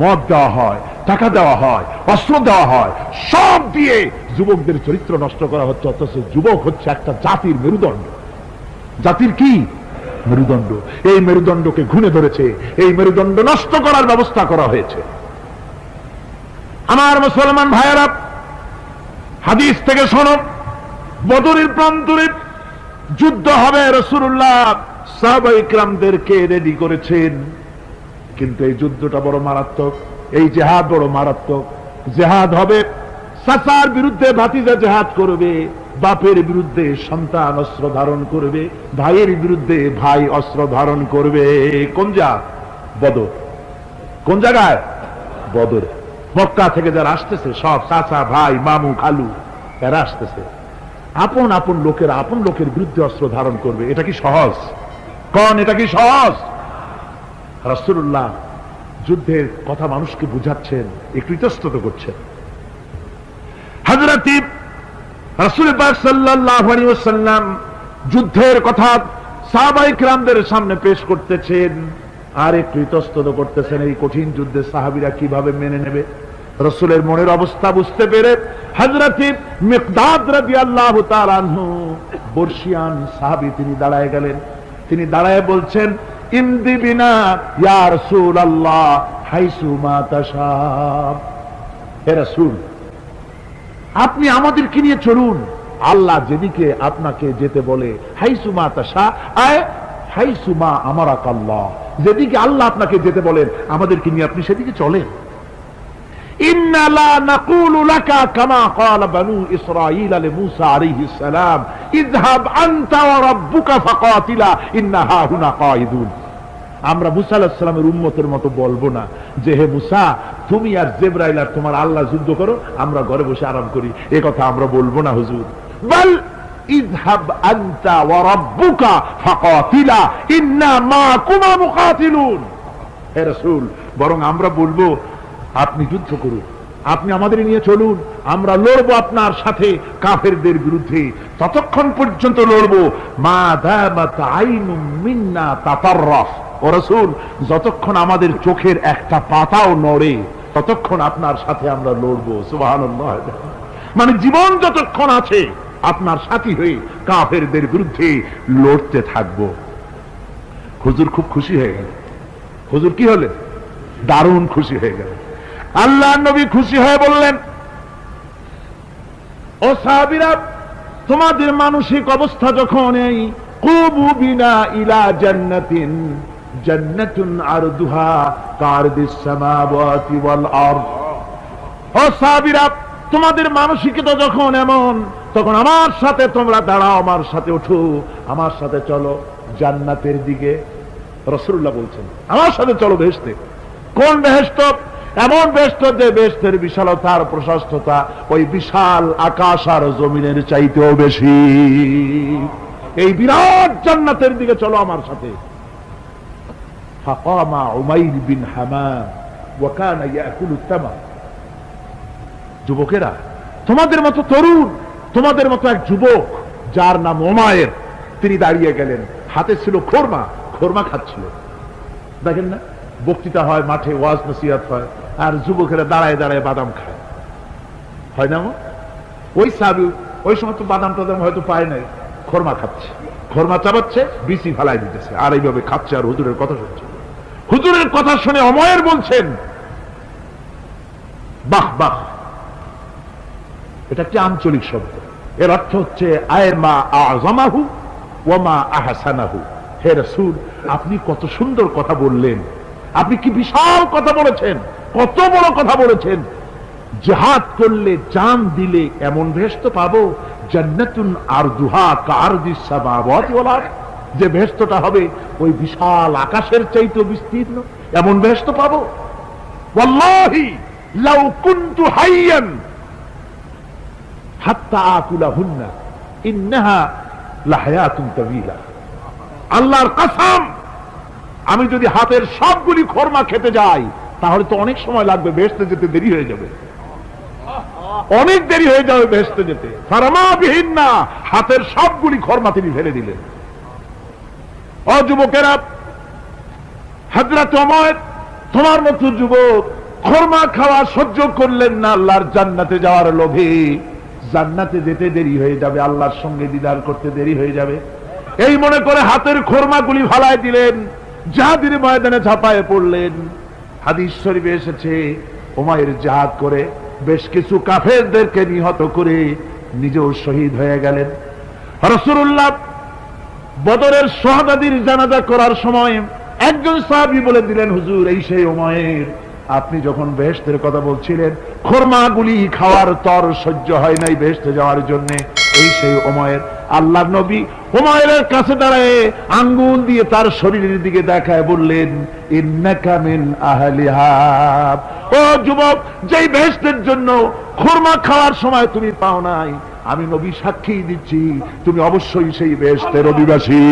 মদ দেওয়া হয়, টাকা দেওয়া হয়, অস্ত্র দেওয়া হয়, সব দিয়ে যুবকদের চরিত্র নষ্ট করা হচ্ছে। অথচ যুবক হচ্ছে একটা জাতির মেরুদণ্ড। জাতির কি মেরুদণ্ড? এই মেরুদণ্ডকে ঘুণে ধরেছে, এই মেরুদণ্ড নষ্ট করার ব্যবস্থা করা হয়েছে। আমার মুসলমান ভাইয়েরা, হাদিস থেকে শোনো, বদরের প্রান্তরে যুদ্ধ হবে, রাসূলুল্লাহ সাহাবায়ে কিরামদেরকে রেডি করেছেন, কিন্তু এই যুদ্ধটা বড় মারাত্মক, এই জিহাদ বড় মারাত্মক। জিহাদ হবে, চাচার বিরুদ্ধে ভাতিজা জিহাদ করবে, বাপের বিরুদ্ধে সন্তান অস্ত্র ধারণ করবে, ভাইয়ের বিরুদ্ধে ভাই অস্ত্র ধারণ করবে। কোন জায়গা? বদর। কোন জায়গায়? বদর। মক্কা থেকে যারা আসতেছে সব চাচা, ভাই, মামু, খালু, এরা আসতেছে। আপন আপন লোকেরা আপন লোকের বিরুদ্ধে অস্ত্র ধারণ করবে। এটা কি সহজ? কোন এটা কি সহজ? রাসূলুল্লাহ যুদ্ধের কথা মানুষকে বুঝাচ্ছেন, একটু ইতস্তত করছেন। হযরত রাসূল পাক সাল্লাল্লাহু আলাইহি ওয়াসাল্লাম যুদ্ধের কথা সাহাবায়ে কিরামদের সামনে পেশ করতেছেন আর একটু ইতস্তত করতেছেন। এই কঠিন যুদ্ধে সাহাবীরা কিভাবে মেনে নেবে? রাসূলের মনের অবস্থা বুঝতে পেরে হযরত মিকদাদ রাদিয়াল্লাহু তাআলা আনহু, বর্ষিয়ান সাহাবী, তিনি দাঁড়ায় গেলেন। তিনি দাঁড়ায় বলছেন, ইমদি বিনা ইয়া রাসূলুল্লাহ হাইসু মা তাশা। হে রাসূল, আপনি আমাদেরকে নিয়ে চলুন, আল্লাহ যেদিকে আপনাকে যেতে বলে, হাইসু মা তাশা আয় হাইসু মা আমারাকাল্লাহ, যেদিকে আল্লাহ আপনাকে যেতে বলেন আমাদেরকে নিয়ে আপনি সেদিকে চলেন। ইন্না লা নাকুলু লাকা কামা ক্বালা বানু ইসরাঈল লিমূসা আলাইহিস সালাম, ইযহাব আনতা ওয়া রাব্বুকা ফাকাতিলা ইন্না হাহুনা কাঈদুন। আমরা মুসা আলাইহিস সালামের উম্মতের মতো বলবো না যে, হে মুসা, তুমি আর জিবরাইল আর তোমার আল্লাহ যুদ্ধ করো, আমরা ঘরে বসে আরাম করি। এই কথা আমরা বলবো না হুজুর। বল ইযহাব আনতা ওয়া রাব্বুকা ফাকাতিলা ইন্না মাকুমা মুকাতিলুন। হে রাসূল, বরং আমরা বলবো, আপনি যুদ্ধ করুন, আপনি আমাদের নিয়ে চলুন, আমরা লড়বো আপনার সাথে কাফেরদের বিরুদ্ধে, ততক্ষণ পর্যন্ত লড়বো মা দামাত আইনুম মিন্না তাতাররাফ। ও রাসূল, যতক্ষণ আমাদের চোখের একটা পাতাও নড়ে ততক্ষণ আপনার সাথে আমরা লড়বো। সুবহানাল্লাহ। মানে জীবন যতক্ষণ আছে আপনার সাথী হয়ে কাফেরদের বিরুদ্ধে লড়তে থাকবো। হুজুর খুব খুশি হয়ে গেল। হুজুর কি হলেন? দারুণ খুশি হয়ে গেল। আল্লাহর নবী খুশি হয়ে বললেন, ও সাহাবীরা, তোমাদের মানসিক অবস্থা যখন এই কুবু বিনা ইলা জান্নাতিন, জান্নাতুন আরদুহা কারদিস সামাওয়াতি ওয়াল আরদ। ও সাহাবীরা, তোমাদের মানসিকতা যখন এমন, তখন আমার সাথে তোমরা দাঁড়াও, আমার সাথে ওঠো, আমার সাথে চলো জান্নাতের দিকে। রাসূলুল্লাহ বলছেন, আমার সাথে চলো বেহেশতে। কোন বেহেশত? এমন বেহেশত যে বেহেশতের বিশালতার প্রশস্ততা ওই বিশাল আকাশ আর জমিনের চাইতেও বেশি। এই বিরাট জান্নাতের দিকে চলো আমার সাথে। ফাকামা উমাইর বিন হামাম ওয়া কানা ইয়াকুলু তামার। যুবকেরা, তোমাদের মতো তরুণ, তোমাদের মতো এক যুবক যার নাম উমাইর, তিনি দাঁড়িয়ে গেলেন, হাতে ছিল খোরমা, খোরমা খাচ্ছিল। দেখেন না, বক্তৃতা হয়, মাঠে ওয়াজ নসিহত হয়, আর যুবকেরা দাঁড়ায় দাঁড়ায় বাদাম খায়, হয় না? ওই সাহাবী ওই সময় তো বাদাম টাদাম হয়তো পায় নাই, খোরমা খাচ্ছে, খোরমা চাবাচ্ছে, বিচি ফালাই দিতেছে, আর এইভাবে খাচ্ছে আর হুজুরের কথা শুনছে। হুজুরের কথা শুনে উমাইর বলছেন, বাহ বাহ। এটা একটি আঞ্চলিক শব্দ, এর অর্থ হচ্ছে আয় মা আযমাহু ওয়া মা আহসানাহু। হে রাসূল, আপনি কত সুন্দর কথা বললেন, আপনি কি বিশাল কথা বলেছেন, কত বড় কথা বলেছেন। জিহাদ করলে, জান দিলে এমন বেহেশত পাবো, জান্নাতুন আরদুহা কাআরদিস সামাওয়াতি ওয়াল আরদ, যে বেহেশতটা হবে ওই বিশাল আকাশের চাইতে বিস্তীর্ণ, এমন বেহেশত পাবো। ওয়াল্লাহি লাউ কুনতু হাইয়ান হাত্তা আকুলাহুন্না ইন্নাহা লাহায়াতুন তাওয়িলা। আল্লাহর কসম, আমি যদি হাতের সবগুলি খোরমা খেতে যাই তাহলে তো অনেক সময় লাগবে, বেহেশতে যেতে দেরি হয়ে যাবে, অনেক দেরি হয়ে যাবে বেহেশতে যেতে। ফারামা বিহিন্না, হাতের সবগুলি খোরমা তিনি ফেলে দিলেন। ও যুবকেরা, হযরত ওমর তোমার মতো যুবক খোরমা খাওয়া সহ্য করলেন না আল্লাহর জান্নাতে যাওয়ার লোভে। জান্নাতে যেতে দেরি হয়ে যাবে, আল্লাহর সঙ্গে দিদার করতে দেরি হয়ে যাবে, এই মনে করে হাতের খোরমাগুলি ফালায় দিলেন, জিহাদের ময়দানে ঝাঁপায়ে পড়লেন। হাদিস শরীফে এসেছে, উমাইর জিহাদ করে বেশ কিছু কাফেরদেরকে নিহত করে নিজেও শহীদ হয়ে গেলেন। রাসূলুল্লাহ বদরের শুহাদাদের জানাজা করার সময় একজন সাহাবী বলে দিলেন, হুজুর, এই সেই উমাইর, আপনি যখন বেহেশতের কথা বলছিলেন, খোরমাগুলি খাওয়ার তর সহ্য হয় নাই বেহেশতে যাওয়ার জন্য, এই সেই উমাইর। আল্লাহর নবী উমাইরের কাছে দাঁড়ায় আঙ্গুল দিয়ে তার শরীরের দিকে দেখায় বললেন, ইন্নাকা মিন আহলিহা। ও যুবক, যেই বেহেশতের জন্য খোরমা খাওয়ার সময় তুমি পাও নাই, আমি নবী সাক্ষী দিচ্ছি তুমি অবশ্যই সেই বেহেশতের অধিবাসী।